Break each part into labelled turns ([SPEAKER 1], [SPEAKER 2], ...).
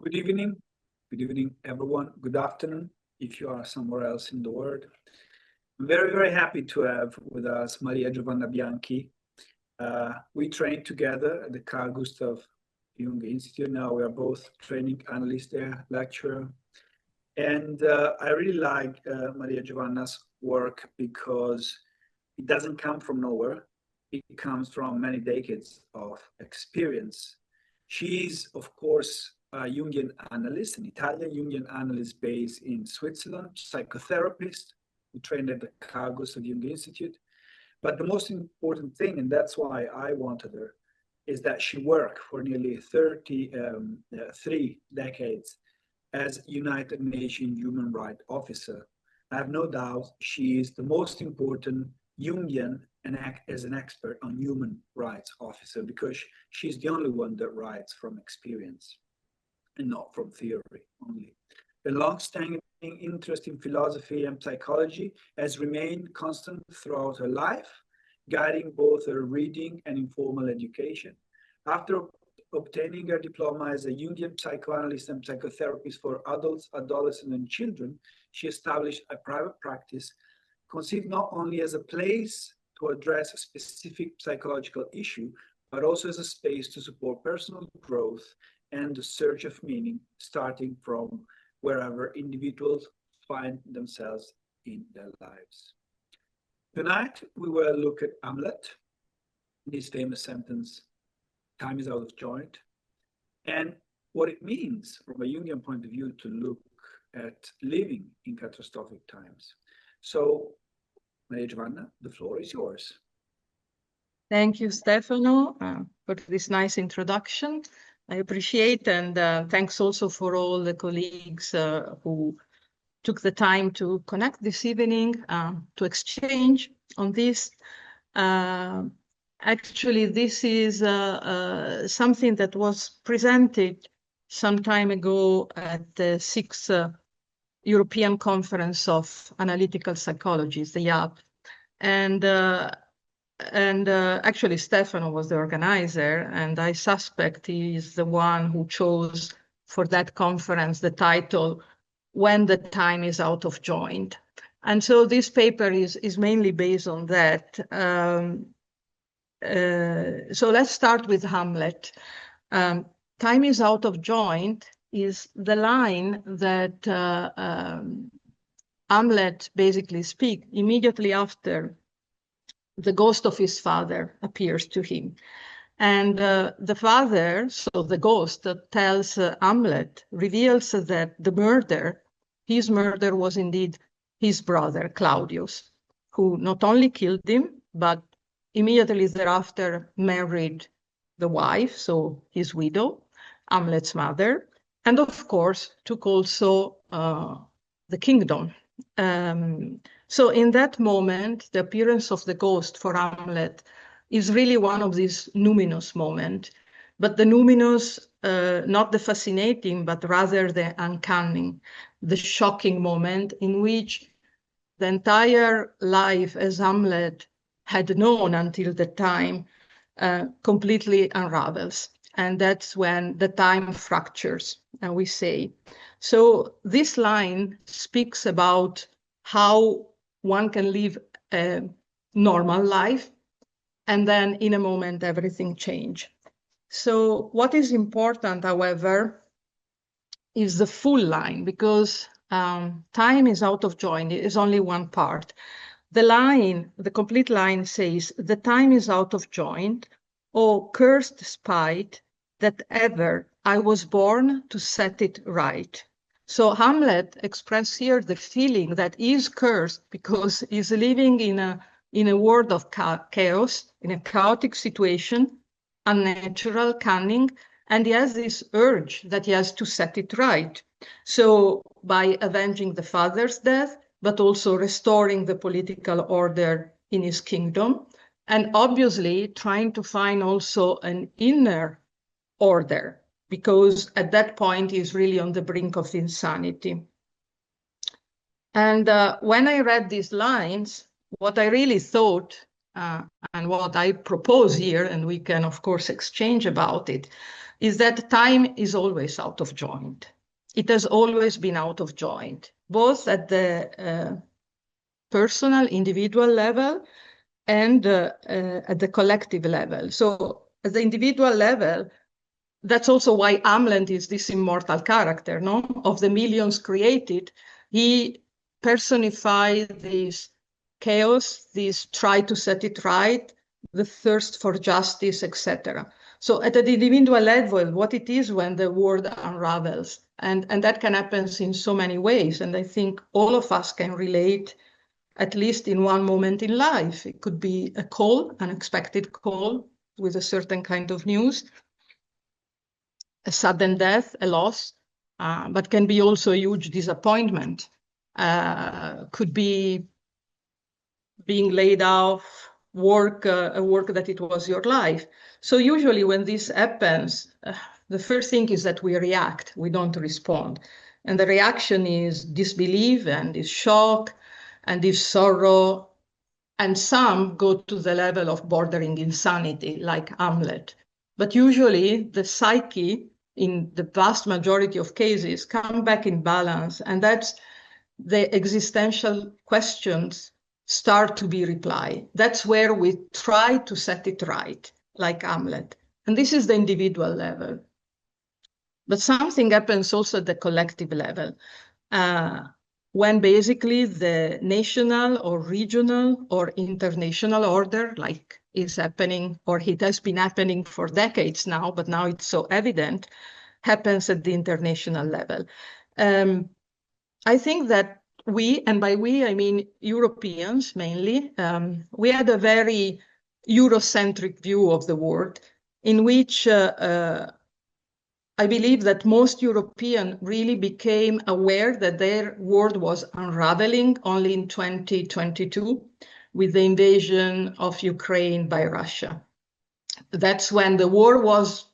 [SPEAKER 1] Good evening. Good evening, everyone. Good afternoon, if you are somewhere else in the world. I'm very, very happy to have with us Maria Giovanna Bianchi. We trained together at the Carl Gustav Jung Institute. Now we are both training analysts there, lecturer. And I really like Maria Giovanna's work because it doesn't come from nowhere. It comes from many decades of experience. She's, of course, a Jungian analyst, an Italian Jungian analyst based in Switzerland, psychotherapist who trained at the Carl Gustav Jung Institute. But the most important thing, and that's why I wanted her, is that she worked for nearly 3 decades as United Nations Human Rights Officer. I have no doubt she is the most important Jungian and as an expert on human rights officer, because she's the only one that writes from experience and not from theory only. The long-standing interest in philosophy and psychology has remained constant throughout her life, guiding both her reading and informal education. After obtaining her diploma as a Jungian psychoanalyst and psychotherapist for adults, adolescents, and children, she established a private practice conceived not only as a place to address a specific psychological issue, but also as a space to support personal growth and the search of meaning, starting from wherever individuals find themselves in their lives. Tonight, we will look at Hamlet, his famous sentence, "Time is out of joint," and what it means from a Jungian point of view to look at living in catastrophic times. So, Maria Giovanna, the floor is yours.
[SPEAKER 2] Thank you, Stefano, for this nice introduction. I appreciate, and thanks also for all the colleagues who took the time to connect this evening, to exchange on this. Actually, this is something that was presented some time ago at the 6th European Conference of Analytical Psychologists, the YAP. And actually, Stefano was the organizer, and I suspect he is the one who chose for that conference the title, "When the Time is Out of Joint." And so this paper is mainly based on that. So let's start with Hamlet. "Time is out of joint" is the line that Hamlet basically speaks immediately after the ghost of his father appears to him. And the father, so the ghost, tells Hamlet, reveals that his murder was indeed his brother, Claudius, who not only killed him, but immediately thereafter married the wife, so his widow, Hamlet's mother, and of course took also the kingdom. So in that moment, the appearance of the ghost for Hamlet is really one of these numinous moments, but the numinous, not the fascinating, but rather the uncanny, the shocking moment in which the entire life as Hamlet had known until the time completely unravels. And that's when the time fractures, and we say. So this line speaks about how one can live a normal life, and then in a moment, everything changes. So what is important, however, is the full line, because time is out of joint. It is only one part. The line, the complete line says, "The time is out of joint, oh cursed spite, that ever I was born to set it right." So Hamlet expresses here the feeling that he is cursed because he's living in a world of chaos, in a chaotic situation, unnatural, cunning, and he has this urge that he has to set it right. So by avenging the father's death, but also restoring the political order in his kingdom, and obviously trying to find also an inner order, because at that point he's really on the brink of insanity. And when I read these lines, what I really thought, and what I propose here, and we can of course exchange about it, is that time is always out of joint. It has always been out of joint, both at the personal, individual level and at the collective level. So at the individual level, that's also why Hamlet is this immortal character, no? Of the millions created, he personifies this chaos, this try to set it right, the thirst for justice, etc. So at an individual level, what it is when the world unravels, and that can happen in so many ways. And I think all of us can relate, at least in one moment in life. It could be a call, unexpected call with a certain kind of news, a sudden death, a loss, but can be also a huge disappointment. Could be being laid off, work that it was your life. So usually when this happens, the first thing is that we react, we don't respond. And the reaction is disbelief and is shock and is sorrow. And some go to the level of bordering insanity, like Hamlet. But usually the psyche, in the vast majority of cases, come back in balance. And that's the existential questions start to be replied. That's where we try to set it right, like Hamlet. And this is the individual level. But something happens also at the collective level, when basically the national or regional or international order, like is happening, or it has been happening for decades now, but now it's so evident, happens at the international level. I think that we, and by we I mean Europeans mainly, we had a very Eurocentric view of the world, in which I believe that most Europeans really became aware that their world was unraveling only in 2022 with the invasion of Ukraine by Russia. That's when the war was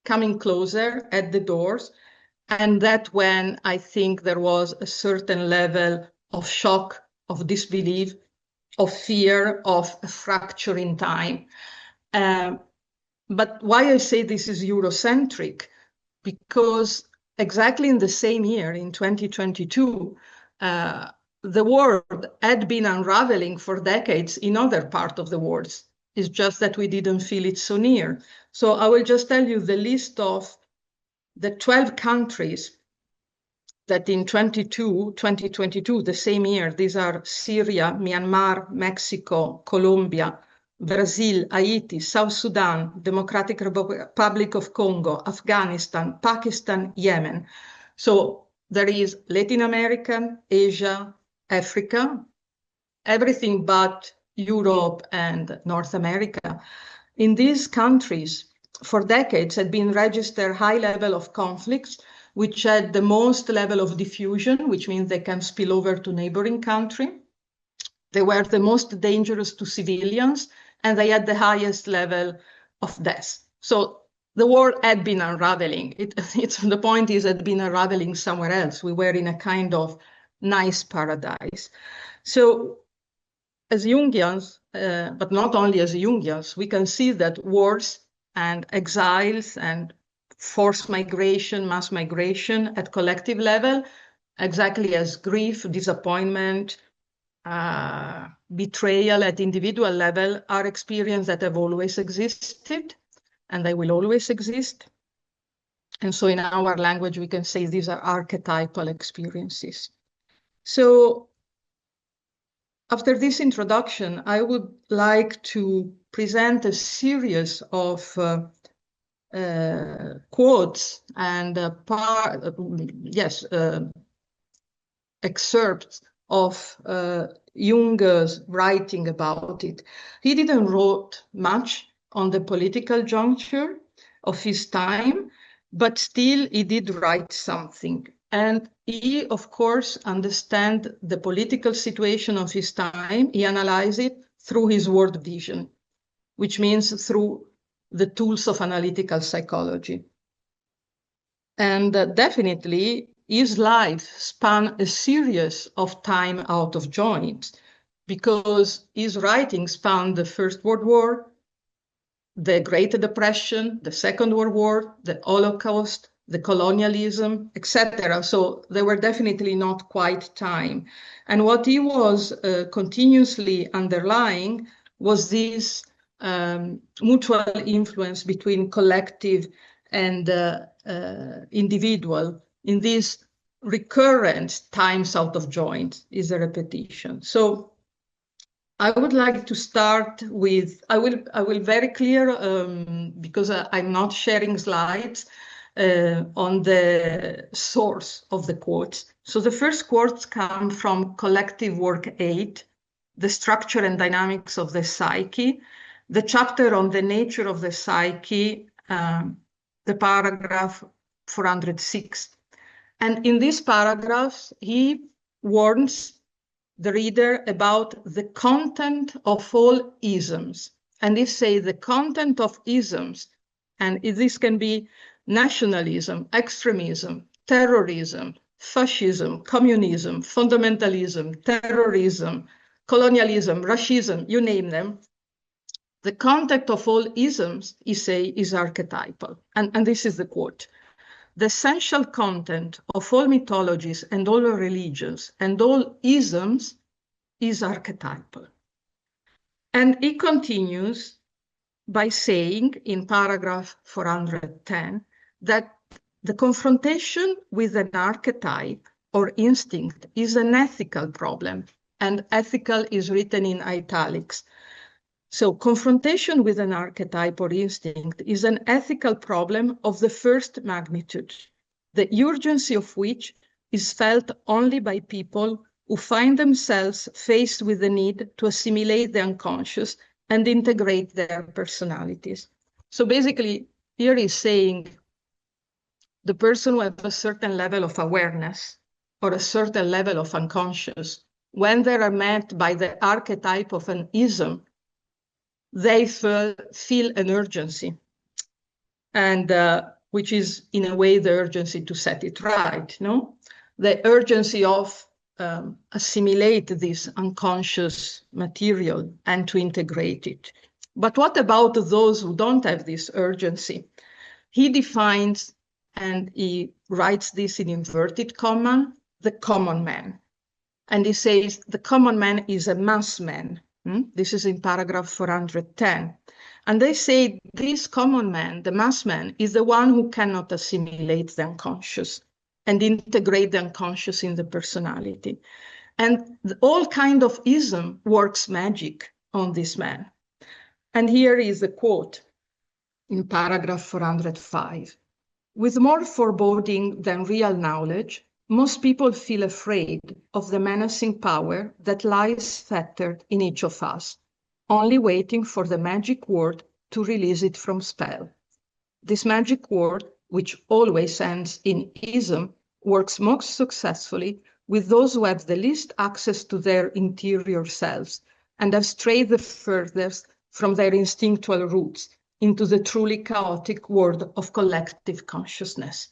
[SPEAKER 2] coming closer at the doors, and that when I think there was a certain level of shock, of disbelief, of fear, of a fracture in time. But why I say this is Eurocentric? Because exactly in the same year, in 2022, the world had been unraveling for decades in other parts of the world. It's just that we didn't feel it so near. So I will just tell you the list of the 12 countries that in 2022, the same year, these are Syria, Myanmar, Mexico, Colombia, Brazil, Haiti, South Sudan, Democratic Republic of Congo, Afghanistan, Pakistan, Yemen. So there is Latin America, Asia, Africa, everything but Europe and North America. In these countries, for decades, had been registered high level of conflicts, which had the most level of diffusion, which means they can spill over to neighboring country. They were the most dangerous to civilians, and they had the highest level of death. So the war had been unraveling. The point is, it had been unraveling somewhere else. We were in a kind of nice paradise. So as Jungians, but not only as Jungians, we can see that wars and exiles and forced migration, mass migration at collective level, exactly as grief, disappointment, betrayal at individual level, are experiences that have always existed and they will always exist. And so in our language, we can say these are archetypal experiences. So after this introduction, I would like to present a series of quotes and excerpts of Jung's writing about it. He didn't write much on the political juncture of his time, but still he did write something. And he, of course, understands the political situation of his time. He analyzed it through his world vision, which means through the tools of analytical psychology. And definitely, his life spanned a series of time out of joint, because his writing spanned the First World War, the Great Depression, the Second World War, the Holocaust, the colonialism, etc. So they were definitely not quite time. And what he was continuously underlying was this mutual influence between collective and individual in these recurrent times out of joint is a repetition. So I would like to start with, I will very clear, because I'm not sharing slides, on the source of the quotes. So the first quotes come from Collective Work 8, The Structure and Dynamics of the Psyche, the chapter on the nature of the psyche, the paragraph 406. And in this paragraph, he warns the reader about the content of all isms. And he says the content of isms, and this can be nationalism, extremism, terrorism, fascism, communism, fundamentalism, terrorism, colonialism, racism, you name them. The content of all isms, he says, is archetypal. And this is the quote. The essential content of all mythologies and all religions and all isms is archetypal. And he continues by saying in paragraph 410 that the confrontation with an archetype or instinct is an ethical problem, and ethical is written in italics. So confrontation with an archetype or instinct is an ethical problem of the first magnitude, the urgency of which is felt only by people who find themselves faced with the need to assimilate the unconscious and integrate their personalities. So basically, here he's saying the person who has a certain level of awareness or a certain level of unconscious, when they are met by the archetype of an ism, they feel an urgency, and which is in a way the urgency to set it right, no? The urgency of assimilate this unconscious material and to integrate it. But what about those who don't have this urgency? He defines, and he writes this in inverted comma, the common man. And he says the common man is a mass man. This is in paragraph 410. And they say this common man, the mass man, is the one who cannot assimilate the unconscious and integrate the unconscious in the personality. And all kind of ism works magic on this man. And here is a quote in paragraph 405. With more foreboding than real knowledge, most people feel afraid of the menacing power that lies fettered in each of us, only waiting for the magic word to release it from spell. This magic word, which always ends in ism, works most successfully with those who have the least access to their interior selves and have strayed the furthest from their instinctual roots into the truly chaotic world of collective consciousness.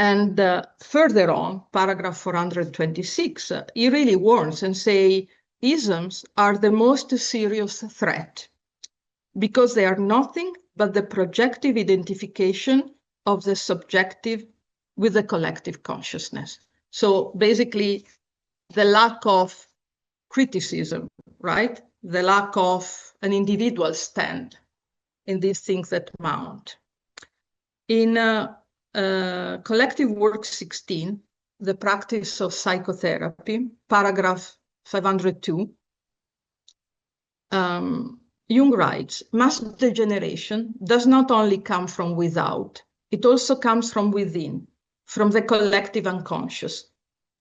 [SPEAKER 2] And further on, paragraph 426, he really warns and says, isms are the most serious threat because they are nothing but the projective identification of the subjective with the collective consciousness. So basically, the lack of criticism, right? The lack of an individual stand in these things that mount. In Collective Work 16, The Practice of Psychotherapy, paragraph 502, Jung writes, mass degeneration does not only come from without, it also comes from within, from the collective unconscious.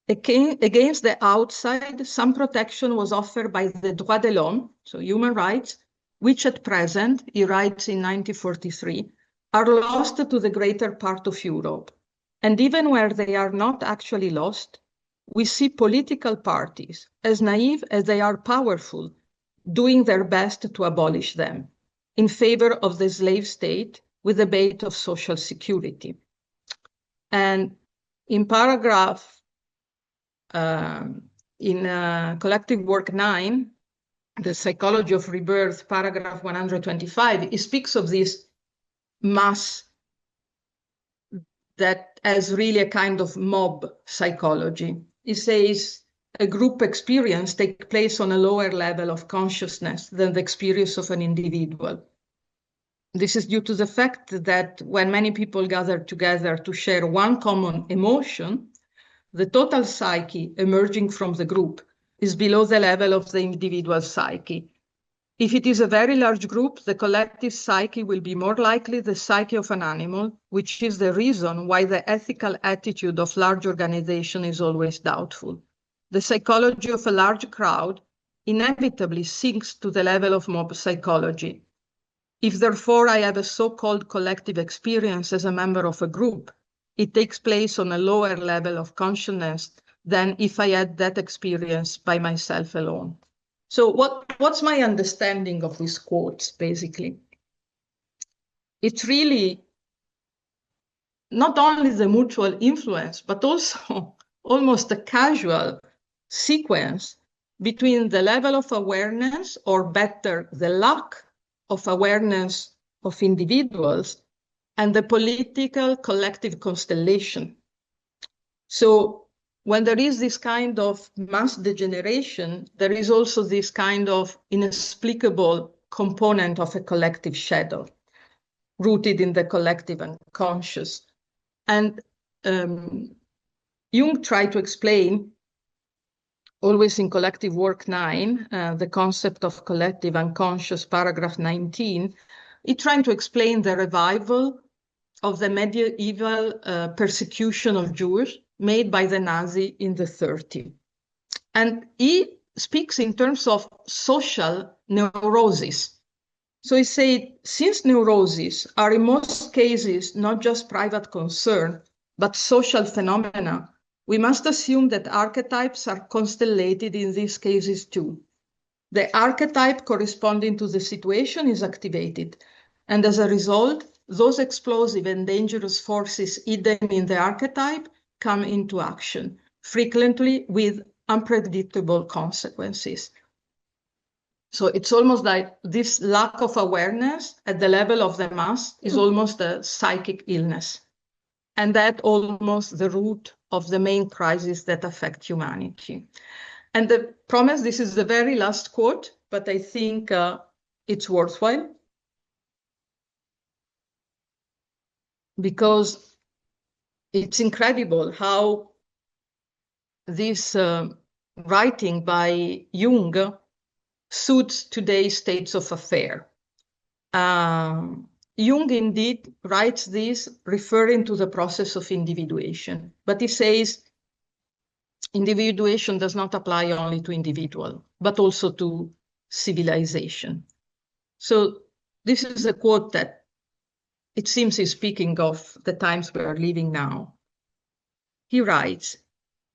[SPEAKER 2] Against the outside, some protection was offered by the droit de l'homme, so human rights, which at present, he writes in 1943, are lost to the greater part of Europe. And even where they are not actually lost, we see political parties, as naive as they are powerful, doing their best to abolish them in favor of the slave state with the bait of social security. And in paragraph, in Collective Work 9, The Psychology of Rebirth, paragraph 125, he speaks of this mass that as really a kind of mob psychology. He says a group experience takes place on a lower level of consciousness than the experience of an individual. This is due to the fact that when many people gather together to share one common emotion, the total psyche emerging from the group is below the level of the individual psyche. If it is a very large group, the collective psyche will be more likely the psyche of an animal, which is the reason why the ethical attitude of large organization is always doubtful. The psychology of a large crowd inevitably sinks to the level of mob psychology. If therefore I have a so-called collective experience as a member of a group, it takes place on a lower level of consciousness than if I had that experience by myself alone. So what's my understanding of these quotes, basically? It's really not only the mutual influence, but also almost a casual sequence between the level of awareness, or better, the lack of awareness of individuals, and the political collective constellation. So when there is this kind of mass degeneration, there is also this kind of inexplicable component of a collective shadow, rooted in the collective unconscious. And Jung tried to explain, always in Collective Work 9, the concept of collective unconscious, paragraph 19, he tried to explain the revival of the medieval persecution of Jews made by the Nazi in the 30s. And he speaks in terms of social neurosis. So he said, since neuroses are in most cases not just private concern, but social phenomena, we must assume that archetypes are constellated in these cases too. The archetype corresponding to the situation is activated, and as a result, those explosive and dangerous forces hidden in the archetype come into action, frequently with unpredictable consequences. So it's almost like this lack of awareness at the level of the mass is almost a psychic illness. And that almost the root of the main crises that affect humanity. And the promise, this is the very last quote, but I think it's worthwhile. Because it's incredible how this writing by Jung suits today's states of affair. Jung indeed writes this referring to the process of individuation, but he says individuation does not apply only to individual, but also to civilization. So this is a quote that it seems he's speaking of the times we are living now. He writes,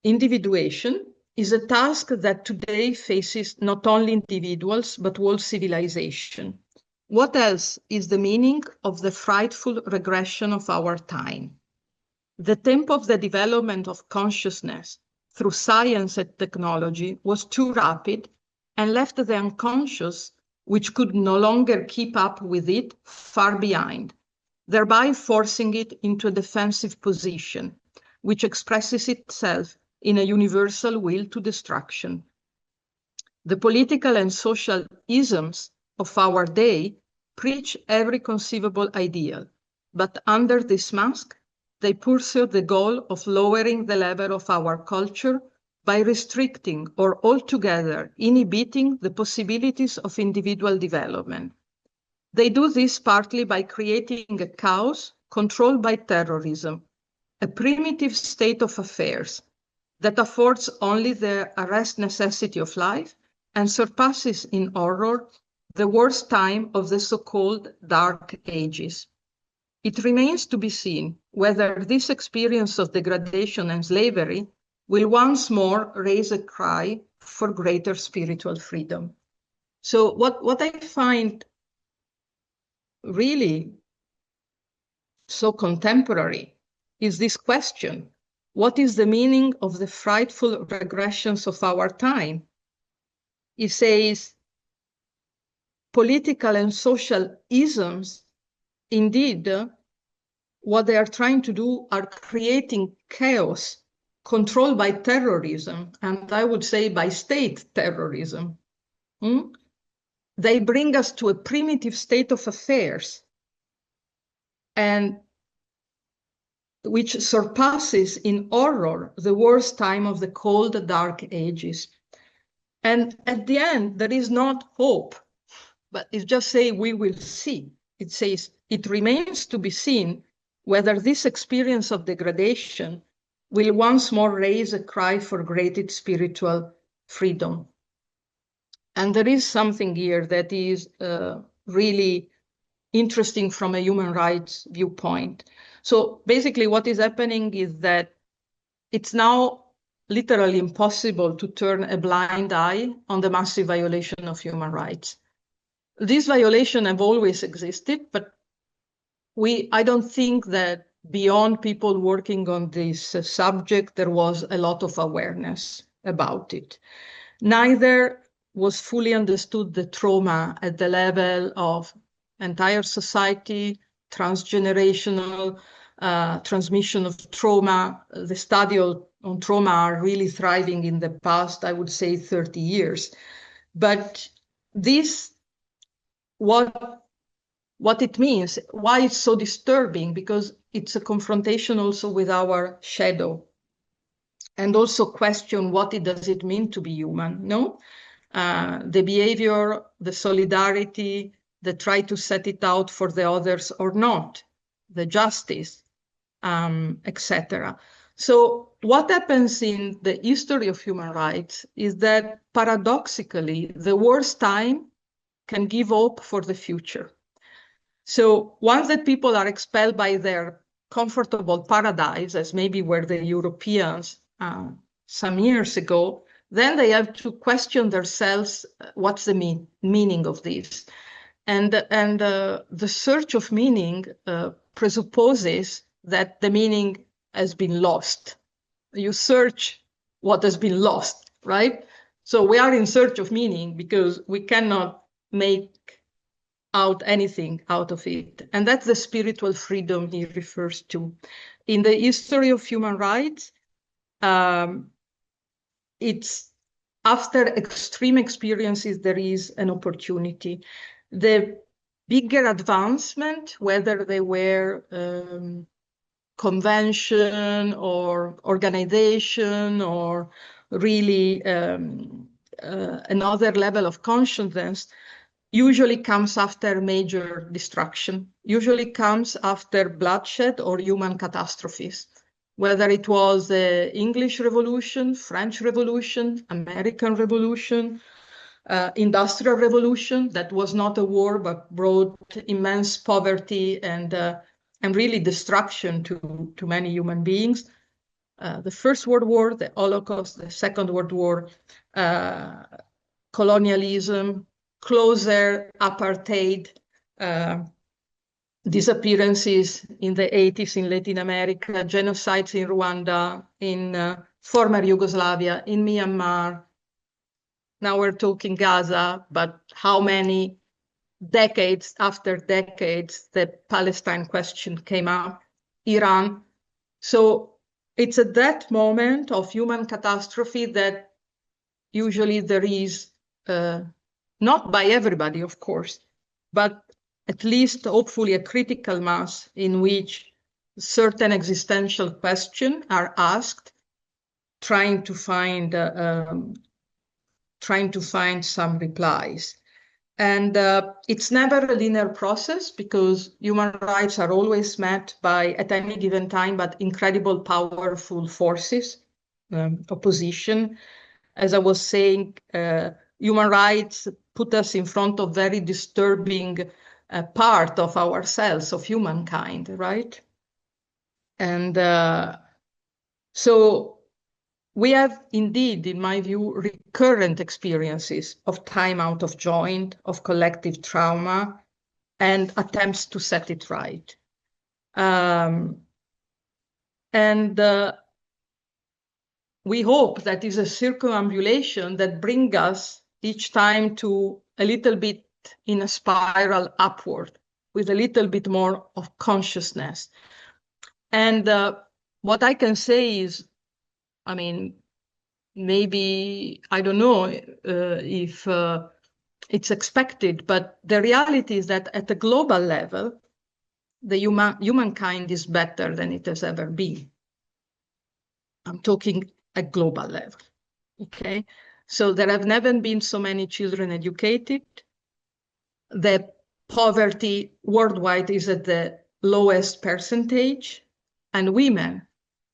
[SPEAKER 2] individuation is a task that today faces not only individuals, but whole civilization. What else is the meaning of the frightful regression of our time? The tempo of the development of consciousness through science and technology was too rapid and left the unconscious, which could no longer keep up with it, far behind, thereby forcing it into a defensive position, which expresses itself in a universal will to destruction. The political and social isms of our day preach every conceivable ideal, but under this mask, they pursue the goal of lowering the level of our culture by restricting or altogether inhibiting the possibilities of individual development. They do this partly by creating a chaos controlled by terrorism, a primitive state of affairs that affords only the arrest necessity of life and surpasses in horror the worst time of the so-called Dark Ages. It remains to be seen whether this experience of degradation and slavery will once more raise a cry for greater spiritual freedom. So what I find really so contemporary is this question: what is the meaning of the frightful regressions of our time? He says, political and social isms, indeed, what they are trying to do are creating chaos controlled by terrorism, and I would say by state terrorism. They bring us to a primitive state of affairs, and which surpasses in horror the worst time of the cold, dark ages. And at the end, there is not hope, but it just says we will see. It says it remains to be seen whether this experience of degradation will once more raise a cry for greater spiritual freedom. And there is something here that is really interesting from a human rights viewpoint. So basically what is happening is that it's now literally impossible to turn a blind eye on the massive violation of human rights. These violations have always existed, but I don't think that beyond people working on this subject, there was a lot of awareness about it. Neither was fully understood the trauma at the level of entire society, transgenerational transmission of trauma. The study on trauma are really thriving in the past, I would say 30 years. But this, what it means, why it's so disturbing, because it's a confrontation also with our shadow, and also question what does it mean to be human, no? The behavior, the solidarity, the try to set it out for the others or not, the justice, etc. So what happens in the history of human rights is that paradoxically, the worst time can give hope for the future. So once that people are expelled by their comfortable paradise, as maybe were the Europeans some years ago, then they have to question themselves, what's the meaning of this? And the search of meaning presupposes that the meaning has been lost. You search what has been lost, right? So we are in search of meaning because we cannot make out anything out of it. And that's the spiritual freedom he refers to. In the history of human rights, it's after extreme experiences, there is an opportunity. The bigger advancement, whether they were convention or organization or really another level of consciousness, usually comes after major destruction, usually comes after bloodshed or human catastrophes, whether it was the English Revolution, French Revolution, American Revolution, Industrial Revolution, that was not a war, but brought immense poverty and really destruction to many human beings. The First World War, the Holocaust, the Second World War, colonialism, closer apartheid, disappearances in the 80s in Latin America, genocides in Rwanda, in former Yugoslavia, in Myanmar. Now we're talking Gaza, but how many decades after decades the Palestine question came up, Iran. So it's at that moment of human catastrophe that usually there is, not by everybody, of course, but at least hopefully a critical mass in which certain existential questions are asked, trying to find some replies. And it's never a linear process, because human rights are always met by, at any given time, but incredible powerful forces, opposition. As I was saying, human rights put us in front of very disturbing part of ourselves, of humankind, right? And so we have indeed, in my view, recurrent experiences of time out of joint, of collective trauma, and attempts to set it right. We hope that is a circumambulation that brings us each time to a little bit correct in a spiral upward with a little bit more of consciousness. And what I can say is, I mean, maybe, I don't know if it's expected, but the reality is that at a global level, the humankind is better than it has ever been. I'm talking at global level, okay? So there have never been so many children educated. The poverty worldwide is at the lowest percentage, and women,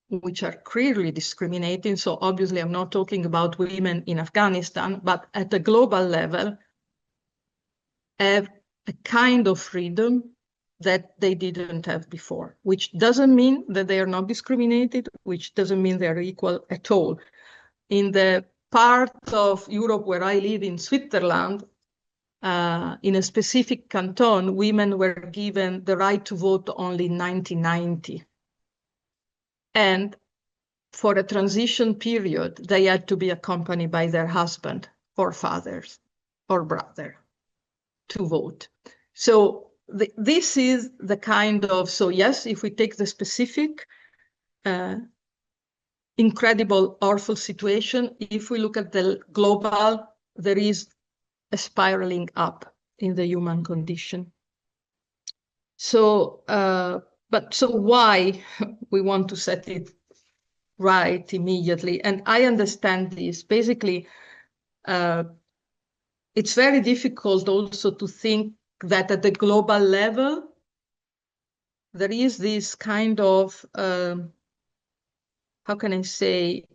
[SPEAKER 2] which are clearly discriminating. So obviously I'm not talking about women in Afghanistan, but at a global level, have a kind of freedom that they didn't have before, which doesn't mean that they are not discriminated, which doesn't mean they're equal at all. In the part of Europe where I live, in Switzerland, in a specific canton, women were given the right to vote only in 1990. And for a transition period, they had to be accompanied by their husband or fathers or brother to vote. So this is the kind of, so yes, if we take the specific, incredible, awful situation, if we look at the global, there is a spiraling up in the human condition. So, so why we want to set it right immediately? And I understand this. Basically, it's very difficult also to think that at the global level, there is this kind of, how can I say,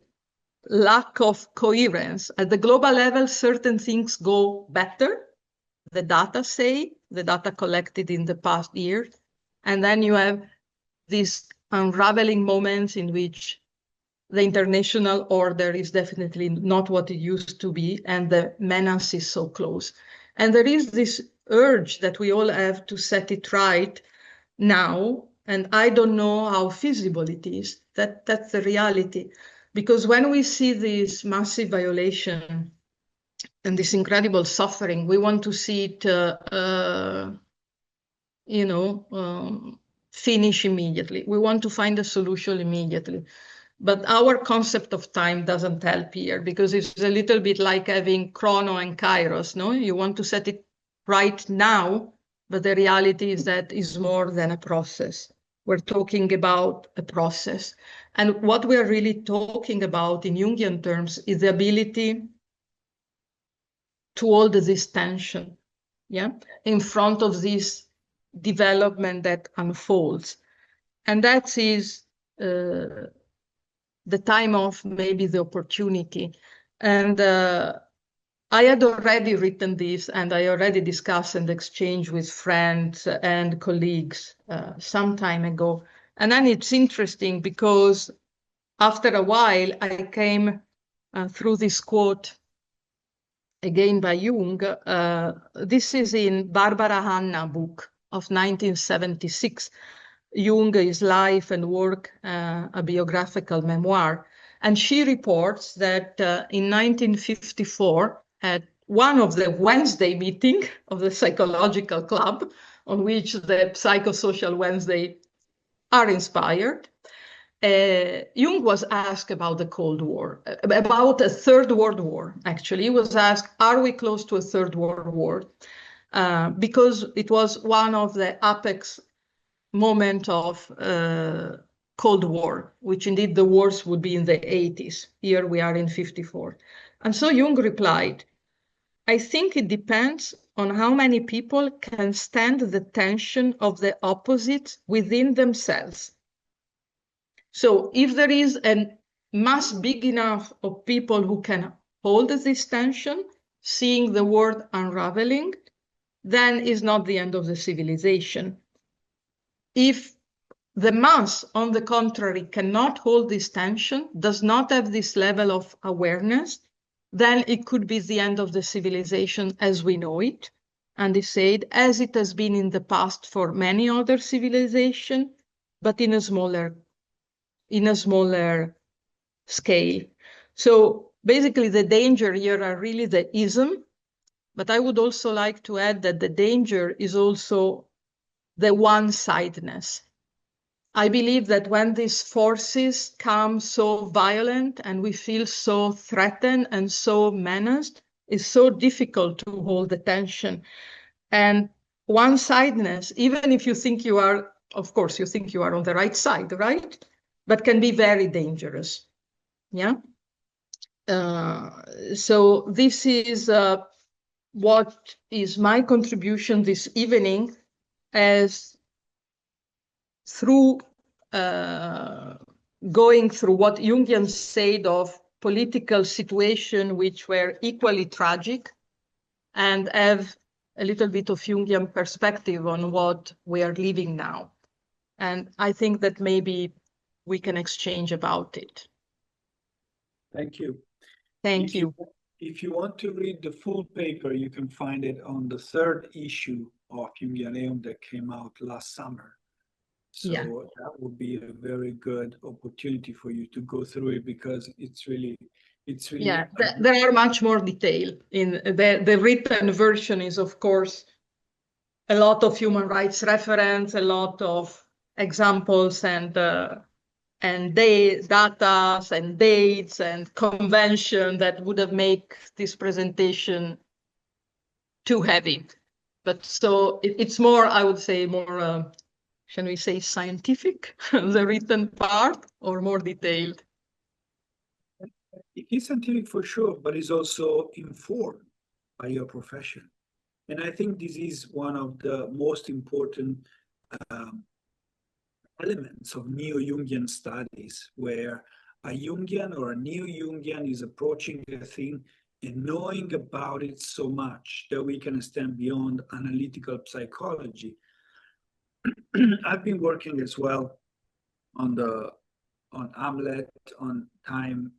[SPEAKER 2] lack of coherence. At the global level, certain things go better. The data collected in the past years. And then you have these unraveling moments in which the international order is definitely not what it used to be, and the menace is so close. And there is this urge that we all have to set it right now, and I don't know how feasible it is. That's the reality. Because when we see this massive violation and this incredible suffering, we want to see it, finish immediately. We want to find a solution immediately. But our concept of time doesn't help here, because it's a little bit like having chrono and kairos, no? You want to set it right now, but the reality is that it's more than a process. We're talking about a process. And what we're really talking about in Jungian terms is the ability to hold this tension, yeah, in front of this development that unfolds. And that is the time of maybe the opportunity. And I had already written this, and I already discussed and exchanged with friends and colleagues some time ago. And then it's interesting because after a while, I came through this quote again by Jung. This is in Barbara Hanna book of 1976. Jung, his life and work, a biographical memoir. And she reports that in 1954, at one of the Wednesday meetings of the psychological club, on which the psychosocial Wednesday are inspired, Jung was asked about the Cold War, about a Third World War, actually. He was asked, are we close to a Third World War? Because it was one of the apex moment of Cold War, which indeed the wars would be in the 80s. Here we are in 54. And so Jung replied, I think it depends on how many people can stand the tension of the opposites within themselves. So if there is a mass big enough of people who can hold this tension, seeing the world unraveling, then is not the end of the civilization. If the mass, on the contrary, cannot hold this tension, does not have this level of awareness, then it could be the end of the civilization as we know it. And he said, as it has been in the past for many other civilizations, but in a smaller scale. So basically the danger here are really the ism But I would also like to add that the danger is also the one-sidedness. I believe that when these forces come so violent and we feel so threatened and so menaced, it's so difficult to hold the tension. And one-sidedness, even if you think you are, of course, you think you are on the right side, right? But can be very dangerous. Yeah. So this is what is my contribution this evening, as through going through what Jungian said of political situations which were equally tragic, and have a little bit of Jungian perspective on what we are living now. And I think that maybe we can exchange about it.
[SPEAKER 1] Thank you.
[SPEAKER 2] Thank you.
[SPEAKER 1] If you want to read the full paper, you can find it on the 3rd issue of Jungianeum that came out last summer. So
[SPEAKER 2] Yeah.
[SPEAKER 1] that would be a very good opportunity for you to go through it, because it's really
[SPEAKER 2] Yeah, there are much more detail in the written version. Is of course a lot of human rights reference, a lot of examples and data and dates and convention that would have made this presentation too heavy. But so it's more, I would say, more, shall we say, scientific, the written part, or more detailed?
[SPEAKER 1] It is scientific for sure, but it's also informed by your profession. And I think this is one of the most important elements of neo-Jungian studies, where a Jungian or a neo-Jungian is approaching a thing and knowing about it so much that we can stand beyond analytical psychology. I've been working as well on Hamlet, on time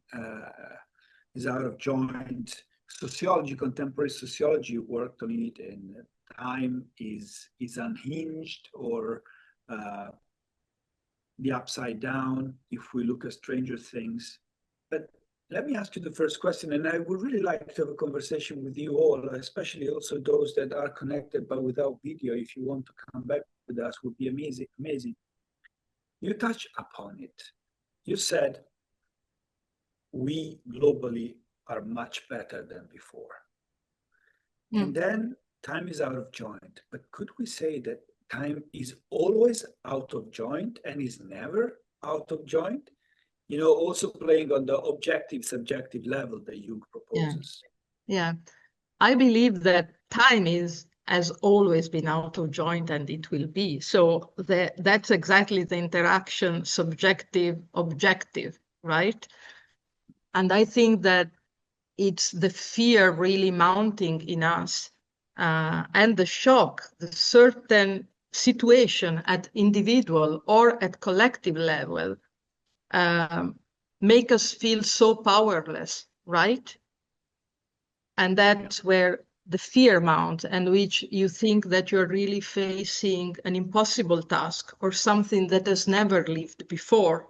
[SPEAKER 1] is out of joint. Sociology, contemporary sociology worked on it, and time is unhinged, or the upside down if we look at Stranger Things. But let me ask you the first question, and I would really like to have a conversation with you all, especially also those that are connected but without video. If you want to come back with us, would be amazing. You touched upon it. You said we globally are much better than before. And then time is out of joint. But could we say that time is always out of joint and is never out of joint? You know, also playing on the objective, subjective level that Jung proposes.
[SPEAKER 2] Yeah. I believe that time has always been out of joint, and it will be. So that's exactly the interaction, subjective, objective, right? And I think that it's the fear really mounting in us, and the shock, the certain situation at individual or at collective level make us feel so powerless, right? And that's where the fear mounts, and which you think that you're really facing an impossible task or something that has never lived before.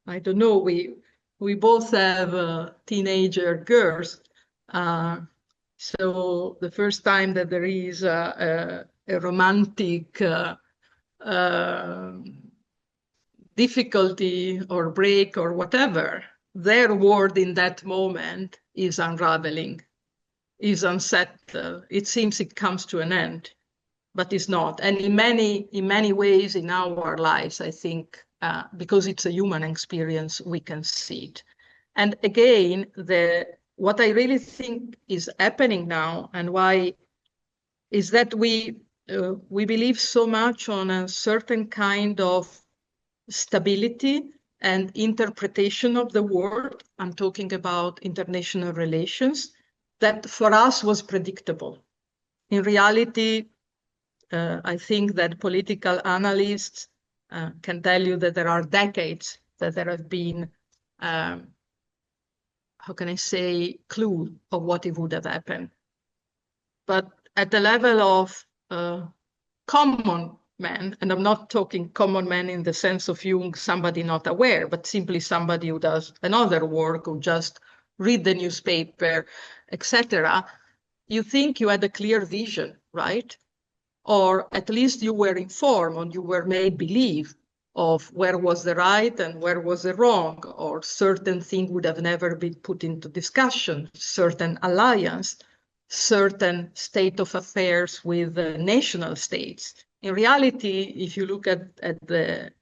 [SPEAKER 2] I don't know, we both have teenager girls. So the first time that there is a romantic difficulty or break or whatever, their world in that moment is unraveling, is unsettled. It seems it comes to an end, but it's not. And in many ways in our lives, I think, because it's a human experience, we can see it. And again, what I really think is happening now, and why, is that we believe so much on a certain kind of stability and interpretation of the world. I'm talking about international relations, that for us was predictable. In reality, I think that political analysts can tell you that there are decades that there have been, how can I say, clue of what it would have happened. But at the level of common man, and I'm not talking common man in the sense of Jung, somebody not aware, but simply somebody who does another work, who just read the newspaper, etc., you think you had a clear vision, right? Or at least you were informed and you were made believe of where was the right and where was the wrong, or certain thing would have never been put into discussion, certain alliance, certain state of affairs with national states. In reality, if you look at the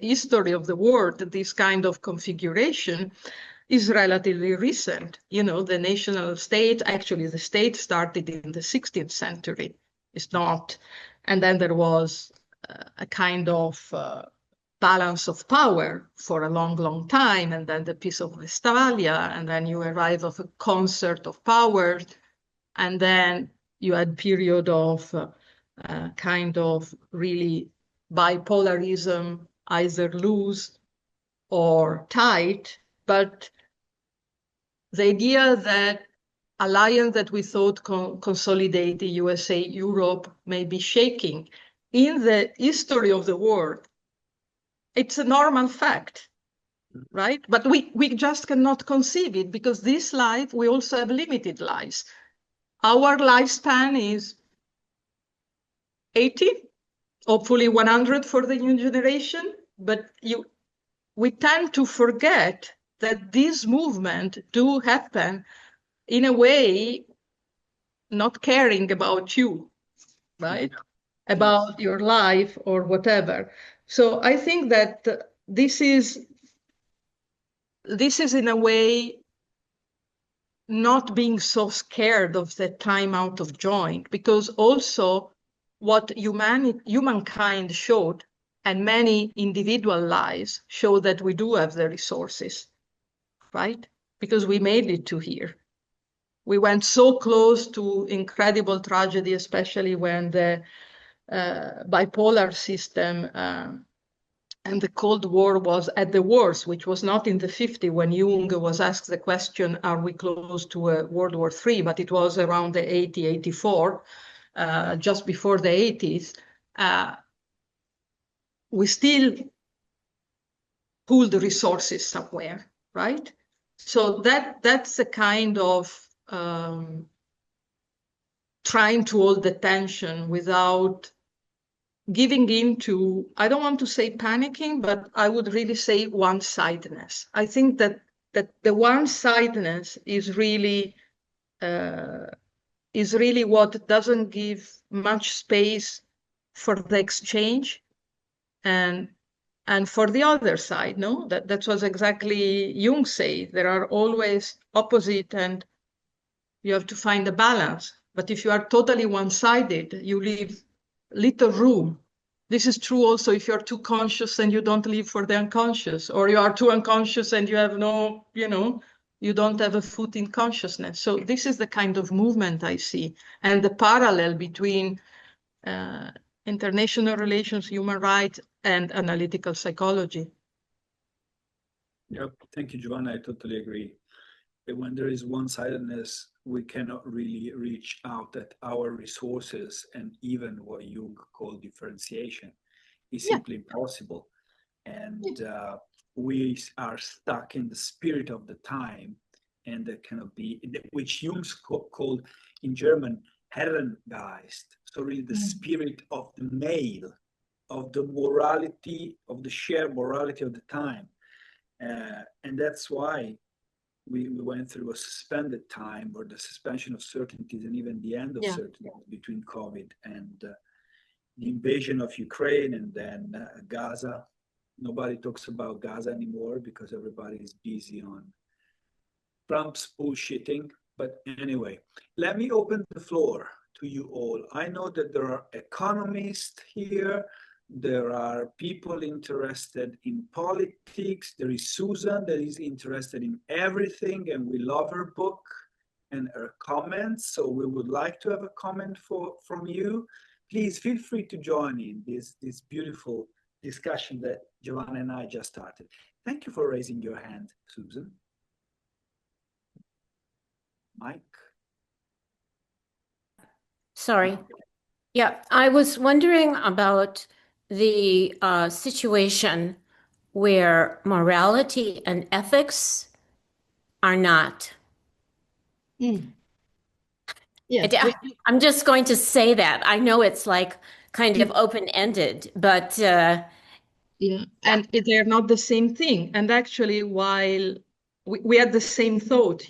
[SPEAKER 2] history of the world, this kind of configuration is relatively recent. You know, the national state, actually the state started in the 16th century. It's not, and then there was a kind of balance of power for a long, long time, and then the Peace of Westphalia, and then you arrive at a concert of powers, and then you had period of kind of really bipolarism, either loose or tight, but the idea that alliance that we thought consolidated USA, Europe may be shaking in the history of the world, it's a normal fact, right? But we just cannot conceive it because this life, we also have limited lives. Our lifespan is 80, hopefully 100 for the new generation, but we tend to forget that this movement do happen in a way not caring about you, right? About your life or whatever. So I think that this is in a way not being so scared of the time out of joint, because also what humankind showed and many individual lives show that we do have the resources, right? Because we made it to here. We went so close to incredible tragedy, especially when the bipolar system and the Cold War was at the worst, which was not in the 50s when Jung was asked the question, are we close to World War III? But it was around the 80, 84, just before the 80s. We still pooled the resources somewhere, right? So that's a kind of trying to hold the tension without giving in to, I don't want to say panicking, but I would really say one-sidedness. I think that the one-sidedness is really what doesn't give much space for the exchange and for the other side, no? That was exactly Jung said. There are always opposite and you have to find a balance. But if you are totally one-sided, you leave little room. This is true also if you're too conscious and you don't live for the unconscious, or you are too unconscious and you have no, you don't have a foot in consciousness. So this is the kind of movement I see, and the parallel between international relations, human rights, and analytical psychology.
[SPEAKER 1] Yep. Thank you, Giovanna. I totally agree. When there is one-sidedness, we cannot really reach out at our resources, and even what Jung called differentiation is simply impossible. And we are stuck in the spirit of the time, and that cannot be, which Jung called in German Herrengeist. So really the spirit of the male, of the morality, of the shared morality of the time. And that's why we went through a suspended time, or the suspension of certainties, and even the end of certainty between COVID and the invasion of Ukraine, and then Gaza. Nobody talks about Gaza anymore because everybody is busy on Trump's bullshitting. But anyway, let me open the floor to you all. I know that there are economists here. There are people interested in politics. There is Susan that is interested in everything, and we love her book and her comments. So we would like to have a comment from you. Please feel free to join in this beautiful discussion that Giovanna and I just started. Thank you for raising your hand, Susan. Mike?
[SPEAKER 3] Sorry. Yeah, I was wondering about the situation where morality and ethics are not. I'm just going to say that. I know it's like kind of open-ended, but
[SPEAKER 2] and they're not the same thing. And actually, while we had the same thought,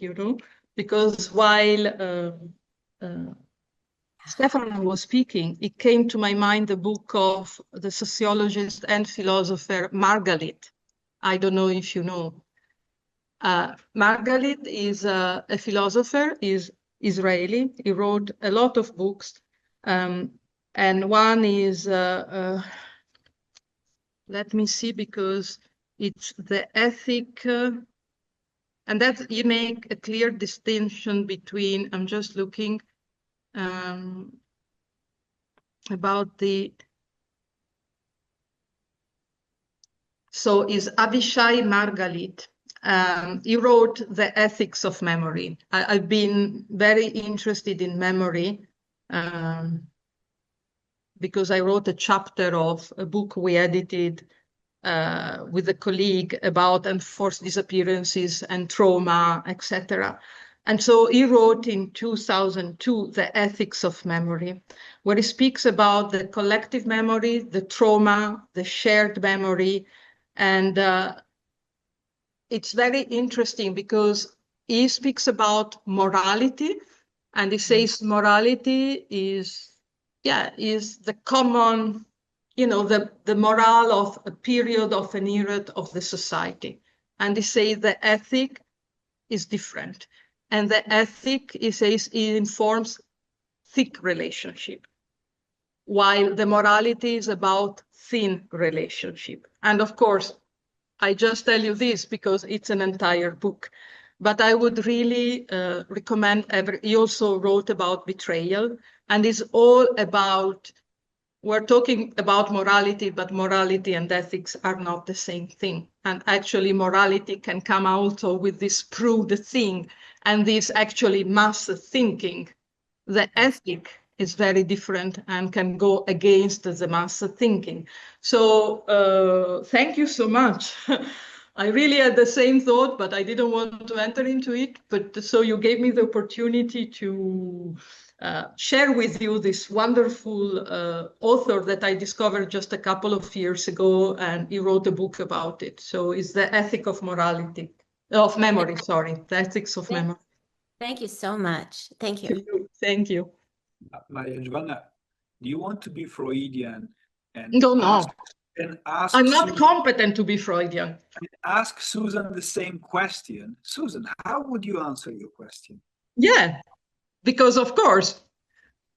[SPEAKER 2] because while Stefano was speaking, it came to my mind the book of the sociologist and philosopher Margalit. I don't know if you know. Margalit is a philosopher, is Israeli. He wrote a lot of books, and one is, let me see, because it's the ethic, and that you make a clear distinction between, I'm just looking about the, so is Avishai Margalit. He wrote The Ethics of Memory. I've been very interested in memory because I wrote a chapter of a book we edited with a colleague about enforced disappearances and trauma, etc. And so he wrote in 2002, The Ethics of Memory, where he speaks about the collective memory, the trauma, the shared memory. And it's very interesting because he speaks about morality, and he says morality is the common, the morale of a period, of an era of the society. And he says the ethic is different. And the ethic, he says, it informs thick relationship, while the morality is about thin relationship. And of course, I just tell you this because it's an entire book, but I would really recommend he also wrote about betrayal, and it's all about, we're talking about morality, but morality and ethics are not the same thing. And actually morality can come also with this proved thing and this actually mass thinking. The ethic is very different and can go against the mass thinking. So thank you so much. I really had the same thought, but I didn't want to enter into it. But so you gave me the opportunity to share with you this wonderful author that I discovered just a couple of years ago, and he wrote a book about it. So it's The Ethic of Morality, of Memory, sorry, The Ethics of Memory.
[SPEAKER 3] Thank you so much. Thank you.
[SPEAKER 2] Thank you.
[SPEAKER 1] Maria Giovanna, do you want to be Freudian and
[SPEAKER 2] No.
[SPEAKER 1] ask
[SPEAKER 2] I'm not
[SPEAKER 1] Susan,
[SPEAKER 2] competent to be Freudian.
[SPEAKER 1] ask Susan the same question? Susan, how would you answer your question?
[SPEAKER 3] Yeah,
[SPEAKER 2] Because of course,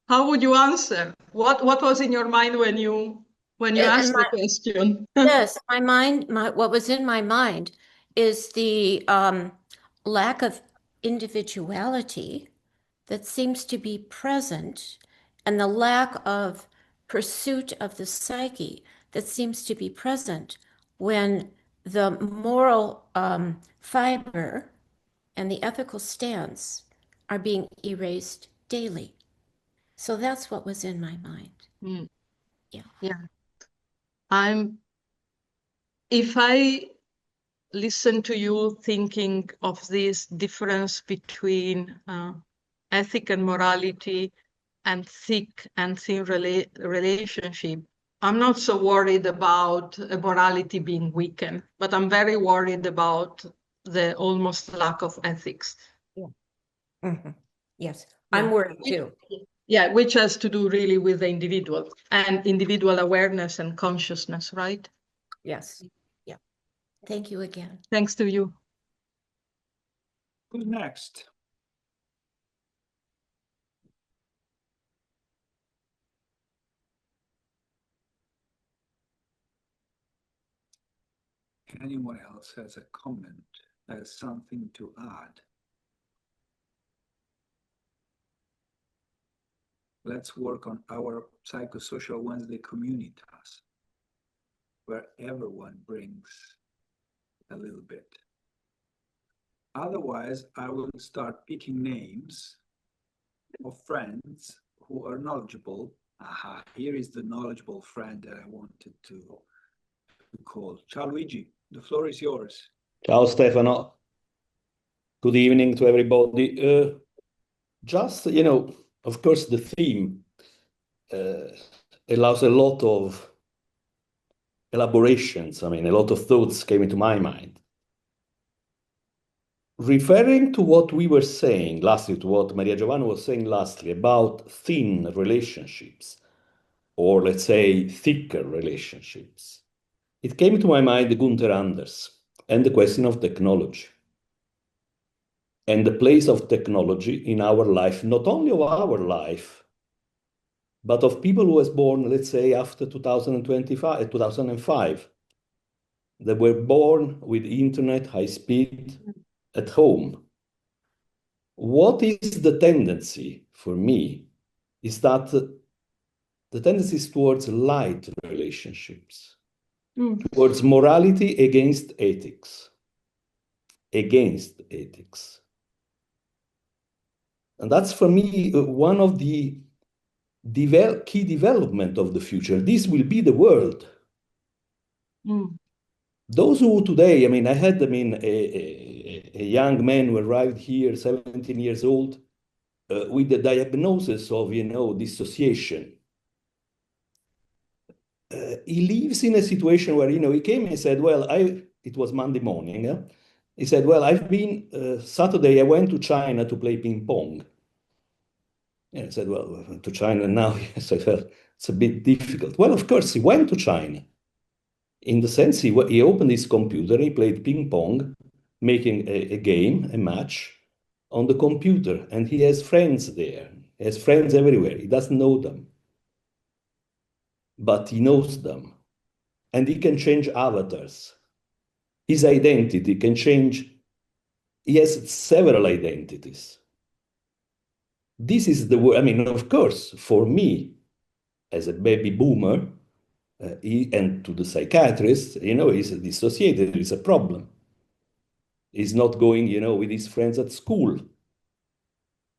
[SPEAKER 2] how would you answer? What was in your mind when you asked the question?
[SPEAKER 3] Yes, what was in my mind is the lack of individuality that seems to be present, and the lack of pursuit of the psyche that seems to be present when the moral fiber and the ethical stance are being erased daily. So that's what was in my mind.
[SPEAKER 2] Yeah. If I listen to you thinking of this difference between ethic and morality and thick and thin relationship, I'm not so worried about morality being weakened, but I'm very worried about the almost lack of ethics.
[SPEAKER 3] Yes, I'm worried too.
[SPEAKER 2] Yeah, which has to do really with the individual and individual awareness and consciousness, right?
[SPEAKER 3] Yes. Yeah. Thank you again.
[SPEAKER 2] Thanks to you.
[SPEAKER 1] Who's next? Anyone else has a comment, has something to add? Let's work on our Psychosocial Wednesday communitas, where everyone brings a little bit. Otherwise, I will start picking names of friends who are knowledgeable. Aha, here is the knowledgeable friend that I wanted to call. Ciao Luigi, the floor is yours.
[SPEAKER 4] Ciao Stefano. Good evening to everybody. Just, Of course, the theme allows a lot of elaborations. I mean, a lot of thoughts came into my mind. Referring to what we were saying lastly, to what Maria Giovanna was saying lastly about thin relationships, or let's say thicker relationships, it came to my mind Gunther Anders and the question of technology and the place of technology in our life, not only of our life, but of people who was born, let's say, after 2025, 2005, that were born with internet, high speed, at home. What is the tendency for me is that the tendency is towards light relationships, towards morality against ethics, And that's for me one of the key development of the future. This will be the world. Those who today, I mean, I had, a young man who arrived here, 17 years old, with the diagnosis of, dissociation. He lives in a situation where, he came and said, well, it was Monday morning. He said, well, Saturday I went to China to play ping pong. And I said, well, to China now? I said, well, it's a bit difficult. Well, of course, he went to China. In the sense, he opened his computer, he played ping pong, making a game, a match, on the computer. And he has friends there. He has friends everywhere. He doesn't know them, but he knows them. And he can change avatars. His identity can change. He has several identities. This is the word. I mean, of course, for me, as a baby boomer, and to the psychiatrist, he's dissociated, it's a problem. He's not going, with his friends at school.